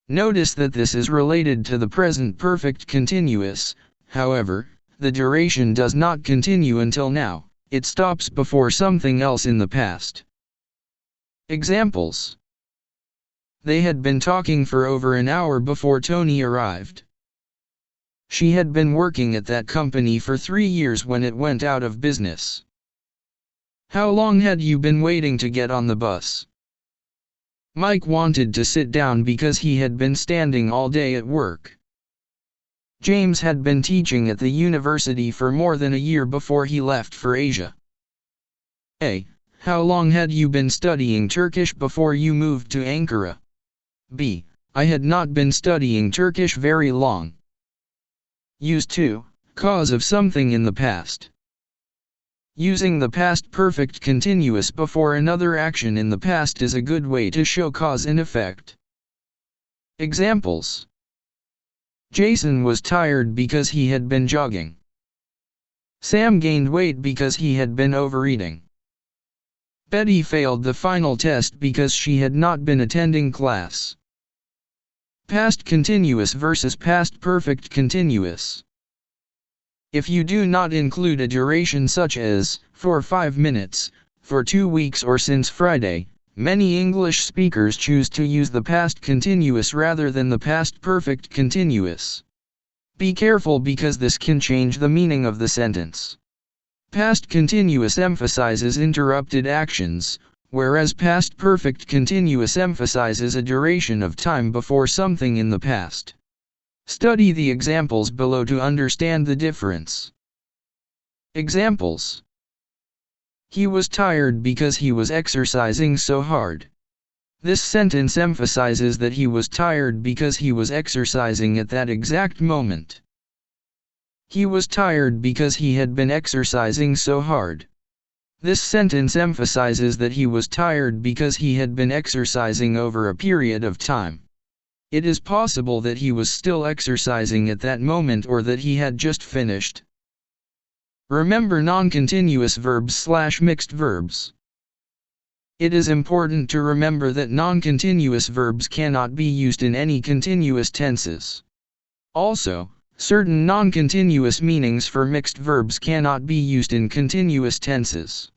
Notice that this is related to the present perfect continuous. However, the duration does not continue until now, it stops before something else in the past. Examples: they had been talking for over an hour before Tony arrived. She had been working at that company for 3 years when it went out of business. How long had you been waiting to get on the bus? Mike wanted to sit down because he had been standing all day at work. James had been teaching at the university for more than a year before he left for Asia. A. How long had you been studying Turkish before you moved to Ankara? B. I had not been studying Turkish very long. Use 2. Cause of something in the past. Using the past perfect continuous before another action in the past is a good way to show cause and effect. Examples: Jason was tired because he had been jogging. Sam gained weight because he had been overeating. Betty failed the final test because she had not been attending class. Past continuous versus past perfect continuous. If you do not include a duration such as, for 5 minutes, for 2 weeks or since Friday, many English speakers choose to use the past continuous rather than the past perfect continuous. Be careful because this can change the meaning of the sentence. Past continuous emphasizes interrupted actions, whereas past perfect continuous emphasizes a duration of time before something in the past. Study the examples below to understand the difference. Examples. He was tired because he was exercising so hard. This sentence emphasizes that he was tired because he was exercising at that exact moment. He was tired because he had been exercising so hard. This sentence emphasizes that he was tired because he had been exercising over a period of time. It is possible that he was still exercising at that moment or that he had just finished. Remember non-continuous verbs/mixed verbs. It is important to remember that non-continuous verbs cannot be used in any continuous tenses. Also, certain non-continuous meanings for mixed verbs cannot be used in continuous tenses.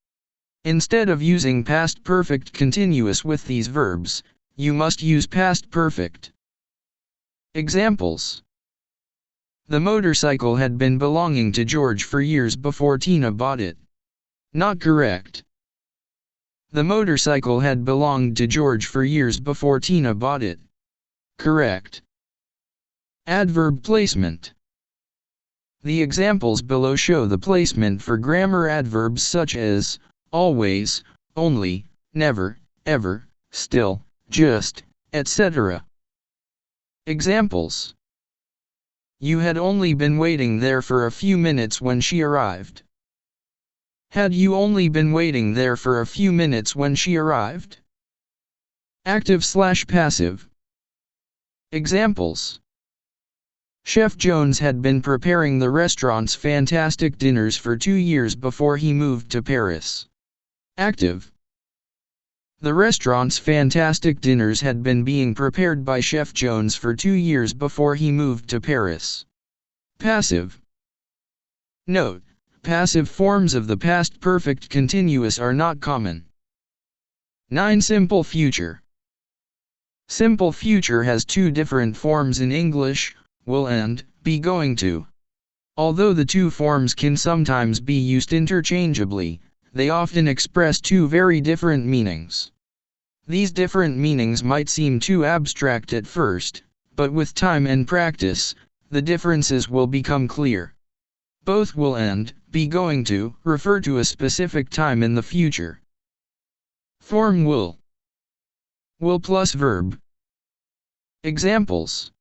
Instead of using past perfect continuous with these verbs, you must use past perfect. Examples. The motorcycle had been belonging to George for years before Tina bought it. Not correct. The motorcycle had belonged to George for years before Tina bought it. Correct. Adverb placement. The examples below show the placement for grammar adverbs such as always, only, never, ever, still, just, etc. Examples. You had only been waiting there for a few minutes when she arrived. Had you only been waiting there for a few minutes when she arrived? Active/passive. Examples. Chef Jones had been preparing the restaurant's fantastic dinners for 2 years before he moved to Paris. Active. The restaurant's fantastic dinners had been being prepared by Chef Jones for 2 years before he moved to Paris. Passive. Note, passive forms of the past perfect continuous are not common. 9. Simple future. Simple future has 2 different forms in English, will and be going to. Although the 2 forms can sometimes be used interchangeably, they often express 2 very different meanings. These different meanings might seem too abstract at first, but with time and practice, the differences will become clear. Both will and be going to refer to a specific time in the future. Form will. Will plus verb. Examples.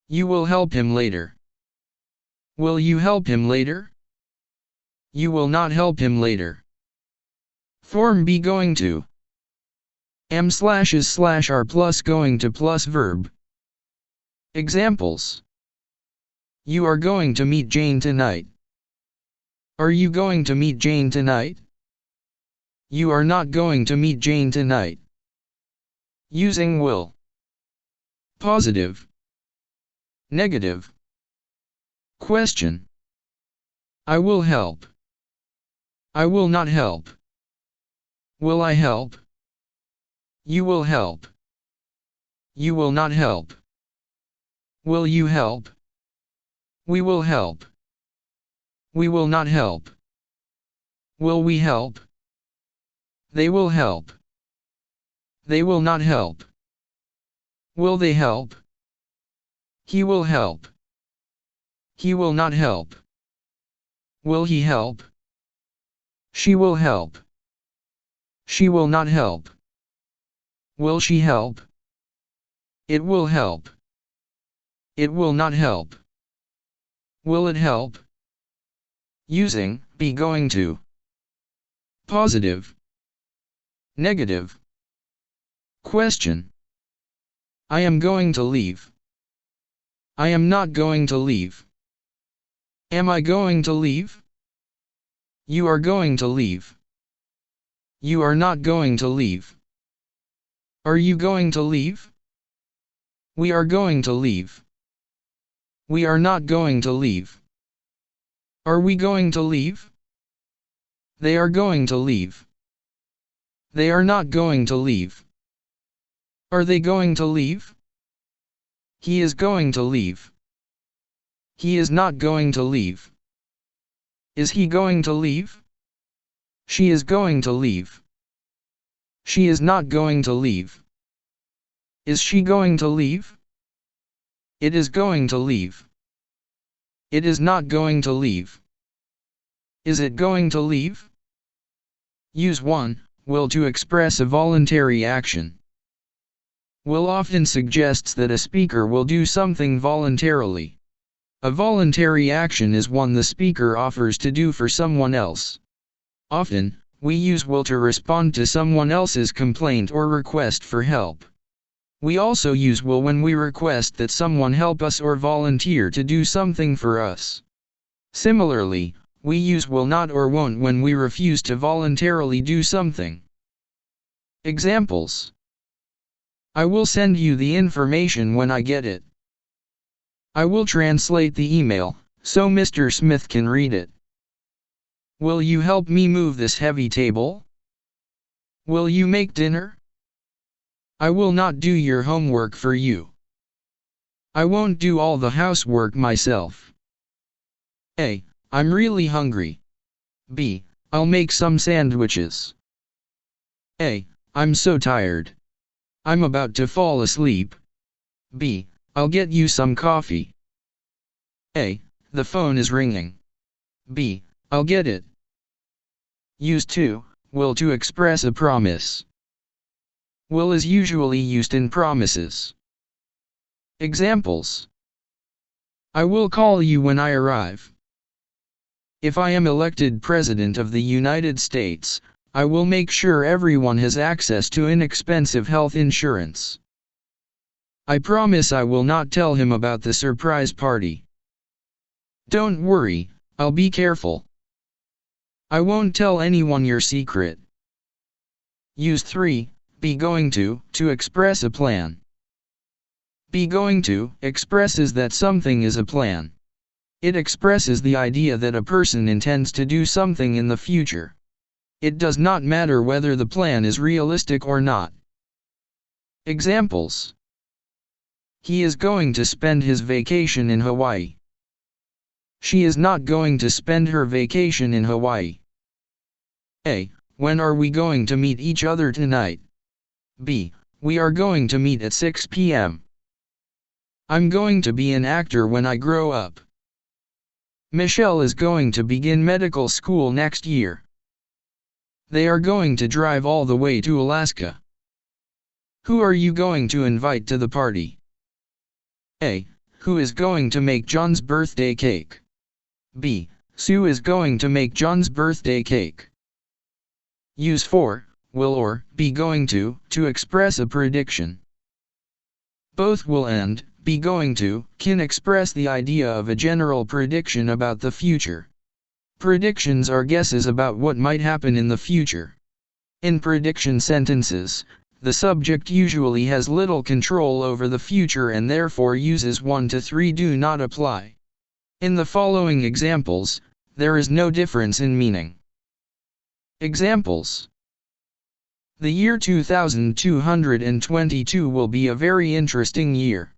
You will help him later. Will you help him later? You will not help him later. Form be going to. am/is/are plus going to plus verb. Examples. You are going to meet Jane tonight. Are you going to meet Jane tonight? You are not going to meet Jane tonight. Using will. Positive. Negative. Question. I will help. I will not help. Will I help? You will help. You will not help. Will you help? We will help. We will not help. Will we help? They will help. They will not help. Will they help? He will help. He will not help. Will he help? She will help. She will not help. Will she help? It will help. It will not help. Will it help? Using be going to. Positive. Negative. Question. I am going to leave. I am not going to leave. Am I going to leave? You are going to leave. You are not going to leave. Are you going to leave? We are going to leave. We are not going to leave. Are we going to leave? They are going to leave. They are not going to leave. Are they going to leave? He is going to leave. He is not going to leave. Is he going to leave? She is going to leave. She is not going to leave. Is she going to leave? It is going to leave. It is not going to leave. Is it going to leave? Use 1, will to express a voluntary action. Will often suggests that a speaker will do something voluntarily. A voluntary action is one the speaker offers to do for someone else. Often, we use will to respond to someone else's complaint or request for help. We also use will when we request that someone help us or volunteer to do something for us. Similarly, we use will not or won't when we refuse to voluntarily do something. Examples: I will send you the information when I get it. I will translate the email, so Mr. Smith can read it. Will you help me move this heavy table? Will you make dinner? I will not do your homework for you. I won't do all the housework myself. A. I'm really hungry. B. I'll make some sandwiches. A. I'm so tired. I'm about to fall asleep. B. I'll get you some coffee. A. The phone is ringing. B. I'll get it. Use 2, will to express a promise. Will is usually used in promises. Examples: I will call you when I arrive. If I am elected President of the United States, I will make sure everyone has access to inexpensive health insurance. I promise I will not tell him about the surprise party. Don't worry, I'll be careful. I won't tell anyone your secret. Use 3, be going to express a plan. Be going to expresses that something is a plan. It expresses the idea that a person intends to do something in the future. It does not matter whether the plan is realistic or not. Examples: he is going to spend his vacation in Hawaii. She is not going to spend her vacation in Hawaii. A. When are we going to meet each other tonight? B. We are going to meet at 6 p.m. I'm going to be an actor when I grow up. Michelle is going to begin medical school next year. They are going to drive all the way to Alaska. Who are you going to invite to the party? A. Who is going to make John's birthday cake? B. Sue is going to make John's birthday cake. Use 4, will or be going to express a prediction. Both will and be going to can express the idea of a general prediction about the future. Predictions are guesses about what might happen in the future. In prediction sentences, the subject usually has little control over the future and therefore uses 1 to 3 do not apply. In the following examples, there is no difference in meaning. Examples: the year 2222 will be a very interesting year.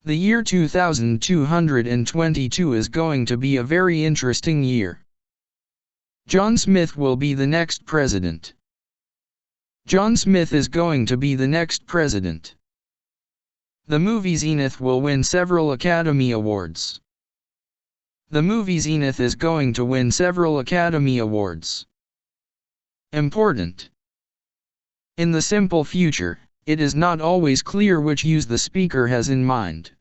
The year 2222 is going to be a very interesting year. John Smith will be the next president. John Smith is going to be the next president. The movie Zenith will win several Academy Awards. The movie Zenith is going to win several Academy Awards. Important: in the simple future, it is not always clear which use the speaker has in mind.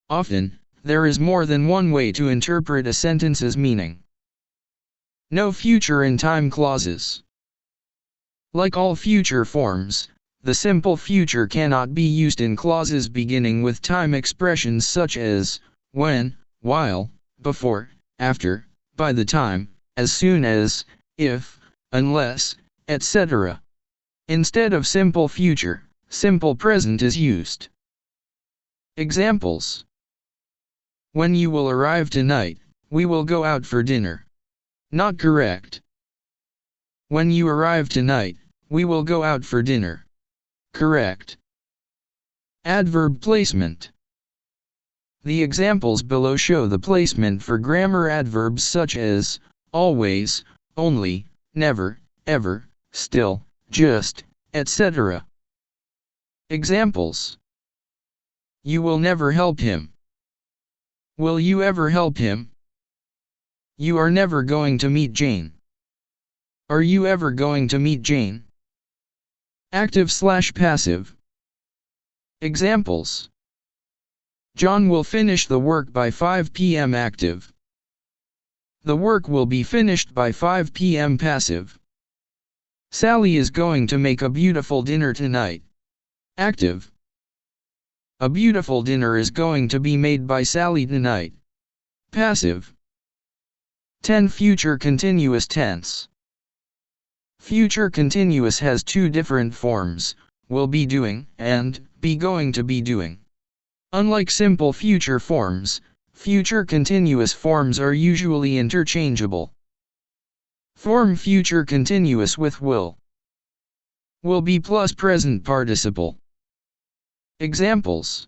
Often, there is more than one way to interpret a sentence's meaning. No future in time clauses. Like all future forms, the simple future cannot be used in clauses beginning with time expressions such as when, while, before, after, by the time, as soon as, if, unless, etc. Instead of simple future, simple present is used. Examples: when you will arrive tonight, we will go out for dinner. Not correct. When you arrive tonight, we will go out for dinner. Correct. Adverb placement. The examples below show the placement for grammar adverbs such as always, only, never, ever, still, just, etc. Examples: You will never help him. Will you ever help him? You are never going to meet Jane. Are you ever going to meet Jane? Active/passive. Examples. John will finish the work by 5 p.m. Active. The work will be finished by 5 p.m. Passive. Sally is going to make a beautiful dinner tonight. Active. A beautiful dinner is going to be made by Sally tonight. Passive. 10. Future continuous tense. Future continuous has two different forms, will be doing and be going to be doing. Unlike simple future forms, future continuous forms are usually interchangeable. Form future continuous with will. Will be plus present participle. Examples.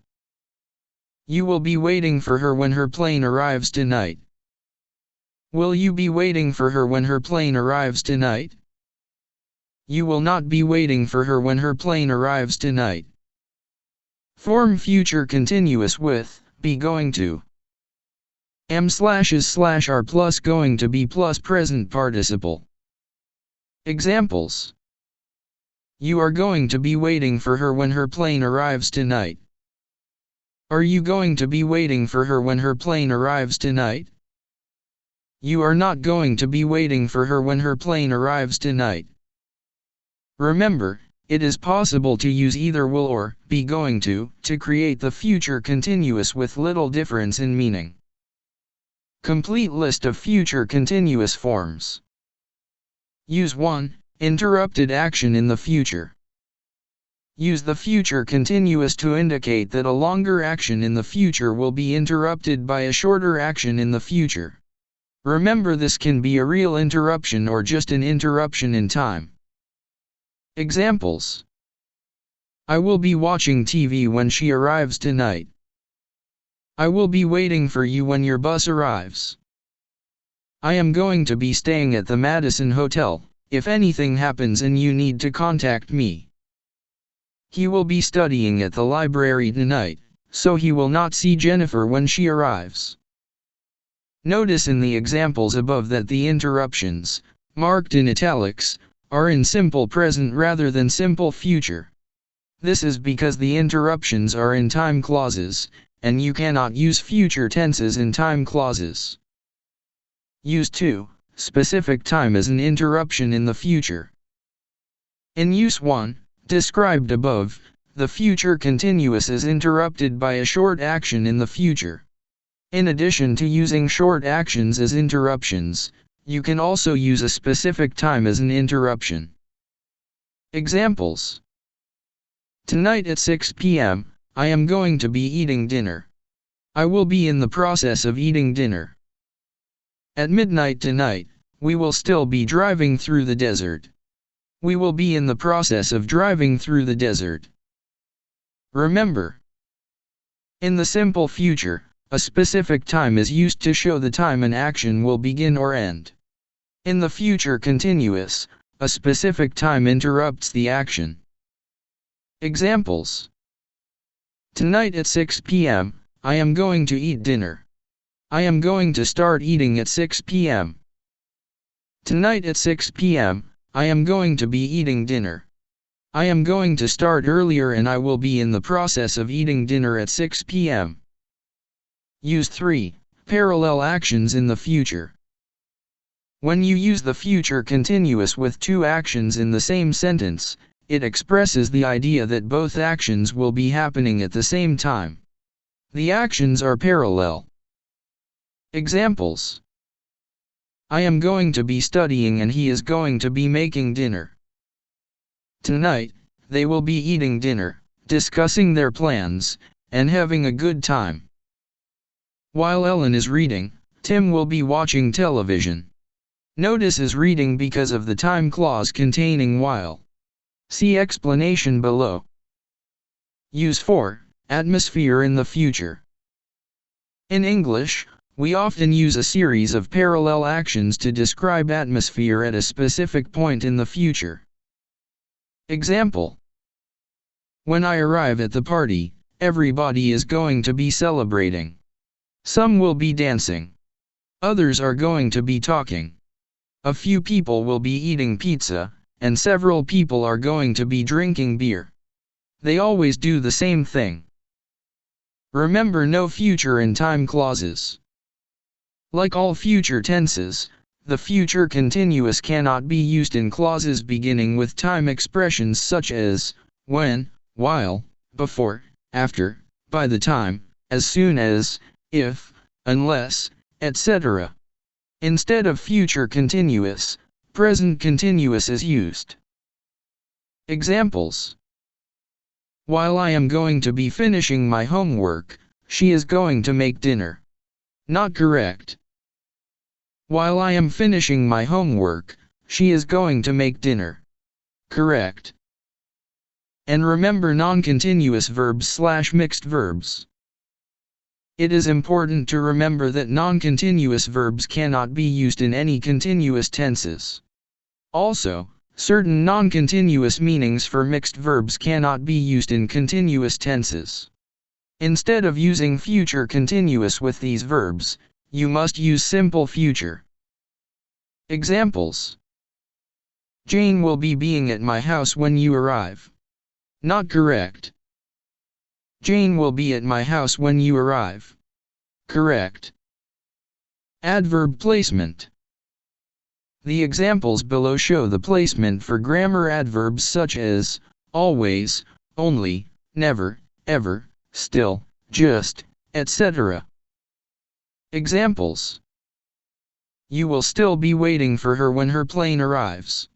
You will be waiting for her when her plane arrives tonight. Will you be waiting for her when her plane arrives tonight? You will not be waiting for her when her plane arrives tonight. Form future continuous with be going to. Am/is/are plus going to be plus present participle. Examples. You are going to be waiting for her when her plane arrives tonight. Are you going to be waiting for her when her plane arrives tonight? You are not going to be waiting for her when her plane arrives tonight. Remember, it is possible to use either will or be going to create the future continuous with little difference in meaning. Complete list of future continuous forms. Use 1. Interrupted action in the future. Use the future continuous to indicate that a longer action in the future will be interrupted by a shorter action in the future. Remember, this can be a real interruption or just an interruption in time. Examples. I will be watching TV when she arrives tonight. I will be waiting for you when your bus arrives. I am going to be staying at the Madison Hotel. If anything happens and you need to contact me. He will be studying at the library tonight, so he will not see Jennifer when she arrives. Notice in the examples above that the interruptions, marked in italics, are in simple present rather than simple future. This is because the interruptions are in time clauses, and you cannot use future tenses in time clauses. Use 2. Specific time as an interruption in the future. In use 1, described above, the future continuous is interrupted by a short action in the future. In addition to using short actions as interruptions, you can also use a specific time as an interruption. Examples. Tonight at 6 p.m., I am going to be eating dinner. I will be in the process of eating dinner. At midnight tonight, we will still be driving through the desert. We will be in the process of driving through the desert. Remember, in the simple future, a specific time is used to show the time an action will begin or end. In the future continuous, a specific time interrupts the action. Examples. Tonight at 6 p.m., I am going to eat dinner. I am going to start eating at 6 p.m. Tonight at 6 p.m., I am going to be eating dinner. I am going to start earlier and I will be in the process of eating dinner at 6 p.m. Use 3. Parallel actions in the future. When you use the future continuous with two actions in the same sentence, it expresses the idea that both actions will be happening at the same time. The actions are parallel. Examples. I am going to be studying and he is going to be making dinner. Tonight, they will be eating dinner, discussing their plans, and having a good time. While Ellen is reading, Tim will be watching television. Notice is reading because of the time clause containing while. See explanation below. Use 4. Atmosphere in the future. In English, we often use a series of parallel actions to describe atmosphere at a specific point in the future. Example. When I arrive at the party, everybody is going to be celebrating. Some will be dancing. Others are going to be talking. A few people will be eating pizza, and several people are going to be drinking beer. They always do the same thing. Remember, no future and time clauses. Like all future tenses, the future continuous cannot be used in clauses beginning with time expressions such as when, while, before, after, by the time, as soon as, if, unless, etc. Instead of future continuous, present continuous is used. Examples: while I am going to be finishing my homework, she is going to make dinner. Not correct. While I am finishing my homework, she is going to make dinner. Correct. And remember non-continuous verbs/mixed verbs. It is important to remember that non-continuous verbs cannot be used in any continuous tenses. Also, certain non-continuous meanings for mixed verbs cannot be used in continuous tenses. Instead of using future continuous with these verbs, you must use simple future. Examples: Jane will be being at my house when you arrive. Not correct. Jane will be at my house when you arrive. Correct. Adverb placement. The examples below show the placement for grammar adverbs such as always, only, never, ever, still, just, etc. Examples: you will still be waiting for her when her plane arrives.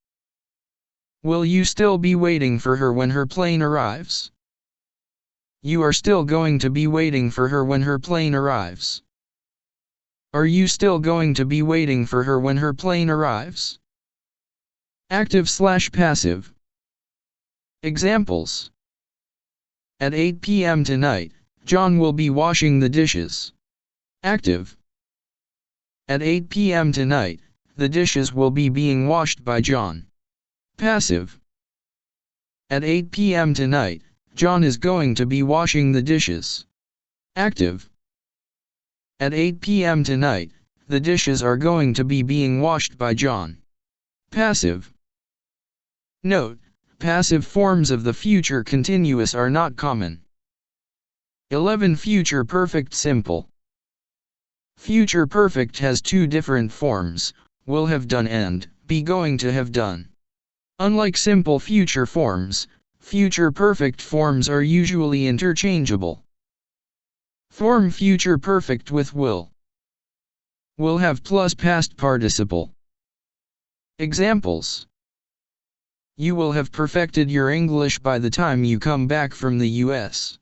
Will you still be waiting for her when her plane arrives? You are still going to be waiting for her when her plane arrives. Are you still going to be waiting for her when her plane arrives? Active/passive. Examples: at 8 p.m. tonight, John will be washing the dishes. Active: at 8 p.m. tonight, the dishes will be being washed by John. Passive: at 8 p.m. tonight, John is going to be washing the dishes. Active: at 8 p.m. tonight, the dishes are going to be being washed by John. Passive. Note: passive forms of the future continuous are not common. 11. Future perfect simple. Future perfect has two different forms, will have done and be going to have done. Unlike simple future forms, future perfect forms are usually interchangeable. Form future perfect with will. Will have plus past participle. Examples: you will have perfected your English by the time you come back from the US.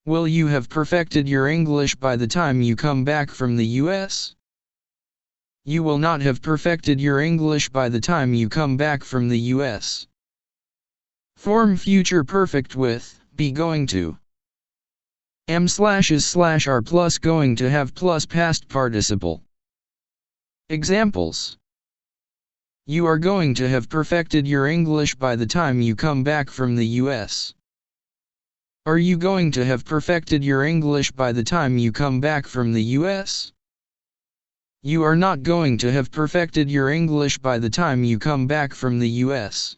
Will you have perfected your English by the time you come back from the US? You will not have perfected your English by the time you come back from the US. Form future perfect with be going to. am/is/are plus going to have plus past participle. Examples: you are going to have perfected your English by the time you come back from the US. Are you going to have perfected your English by the time you come back from the US? You are not going to have perfected your English by the time you come back from the US.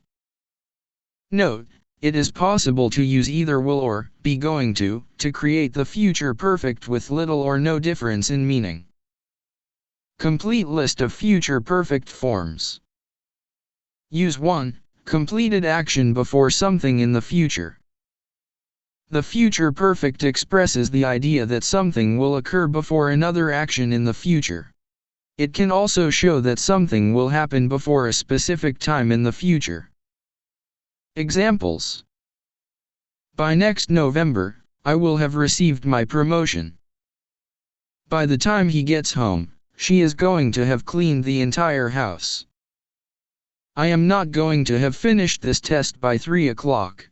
Note: it is possible to use either will or be going to create the future perfect with little or no difference in meaning. Complete list of future perfect forms. Use 1. Completed action before something in the future. The future perfect expresses the idea that something will occur before another action in the future. It can also show that something will happen before a specific time in the future. Examples: by next November, I will have received my promotion. By the time he gets home, she is going to have cleaned the entire house. I am not going to have finished this test by 3 o'clock.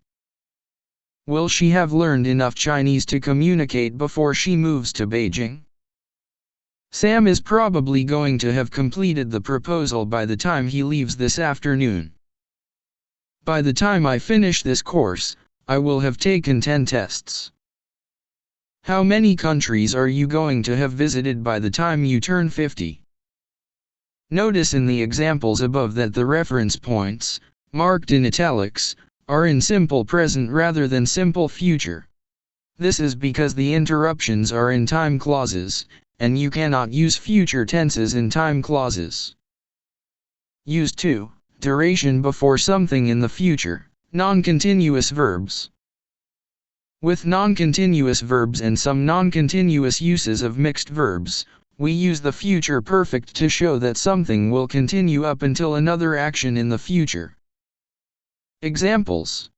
Will she have learned enough Chinese to communicate before she moves to Beijing? Sam is probably going to have completed the proposal by the time he leaves this afternoon. By the time I finish this course, I will have taken 10 tests. How many countries are you going to have visited by the time you turn 50? Notice in the examples above that the reference points, marked in italics, are in simple present rather than simple future. This is because the interruptions are in time clauses, and you cannot use future tenses in time clauses. Use 2. Duration before something in the future. Non-continuous verbs. With non-continuous verbs and some non-continuous uses of mixed verbs, we use the future perfect to show that something will continue up until another action in the future. Examples: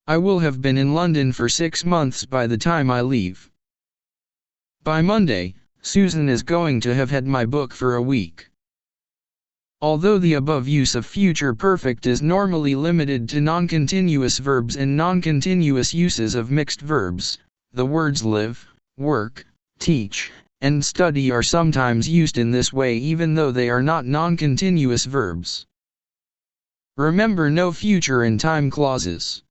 I will have been in London for 6 months by the time I leave. By Monday, Susan is going to have had my book for a week. Although the above use of future perfect is normally limited to non-continuous verbs and non-continuous uses of mixed verbs, the words live, work, teach, and study are sometimes used in this way even though they are not non-continuous verbs. Remember, no future in time clauses.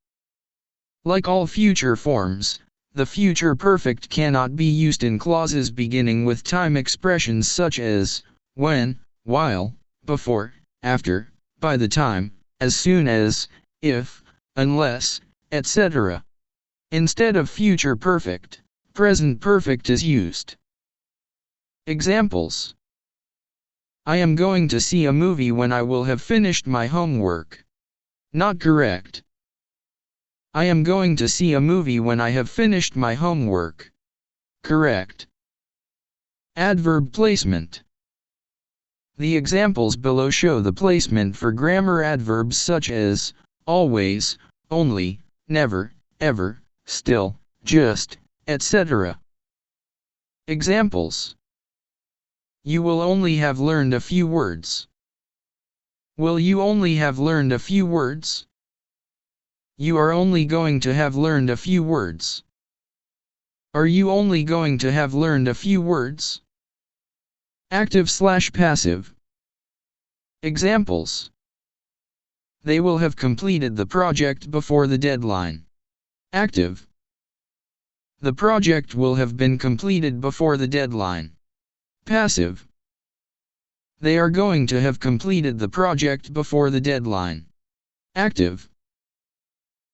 Like all future forms, the future perfect cannot be used in clauses beginning with time expressions such as when, while, before, after, by the time, as soon as, if, unless, etc. Instead of future perfect, present perfect is used. Examples: I am going to see a movie when I will have finished my homework. Not correct. I am going to see a movie when I have finished my homework. Correct. Adverb placement. The examples below show the placement for grammar adverbs such as always, only, never, ever, still, just, etc. Examples: you will only have learned a few words. Will you only have learned a few words? You are only going to have learned a few words. Are you only going to have learned a few words? Active/passive. Examples: they will have completed the project before the deadline. Active: the project will have been completed before the deadline. Passive: they are going to have completed the project before the deadline. Active: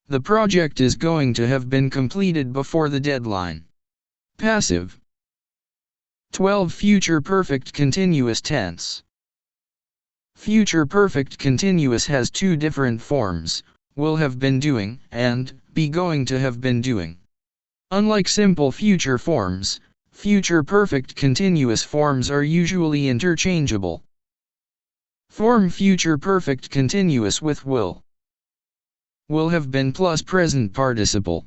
the project is going to have been completed before the deadline. Passive. 12. Future perfect continuous tense. Future perfect continuous has two different forms, will have been doing and be going to have been doing. Unlike simple future forms, future perfect continuous forms are usually interchangeable. Form future perfect continuous with will. Will have been plus present participle.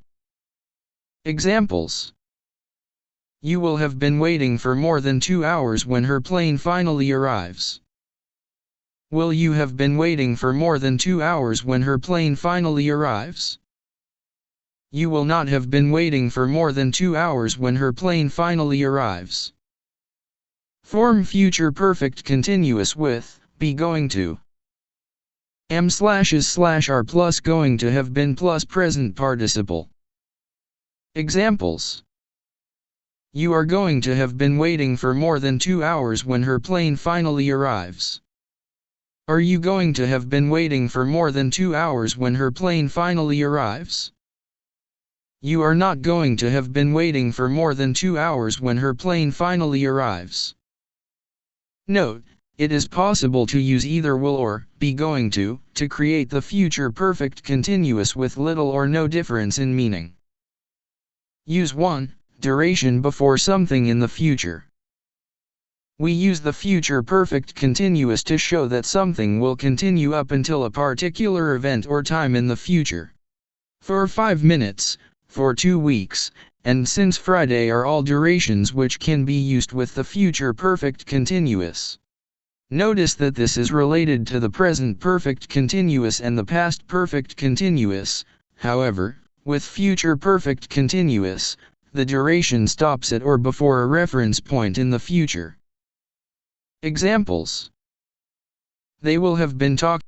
Examples: you will have been waiting for more than 2 hours when her plane finally arrives. Will you have been waiting for more than 2 hours when her plane finally arrives? You will not have been waiting for more than 2 hours when her plane finally arrives. Form future perfect continuous with be going to. am/is/are plus going to have been plus present participle. Examples: you are going to have been waiting for more than 2 hours when her plane finally arrives. Are you going to have been waiting for more than 2 hours when her plane finally arrives? You are not going to have been waiting for more than 2 hours when her plane finally arrives. Note: it is possible to use either will or be going to create the future perfect continuous with little or no difference in meaning. Use 1. Duration before something in the future. We use the future perfect continuous to show that something will continue up until a particular event or time in the future. For 5 minutes, for 2 weeks, and since Friday are all durations which can be used with the future perfect continuous. Notice that this is related to the present perfect continuous and the past perfect continuous. However, with future perfect continuous, the duration stops at or before a reference point in the future. Examples: they will have been talking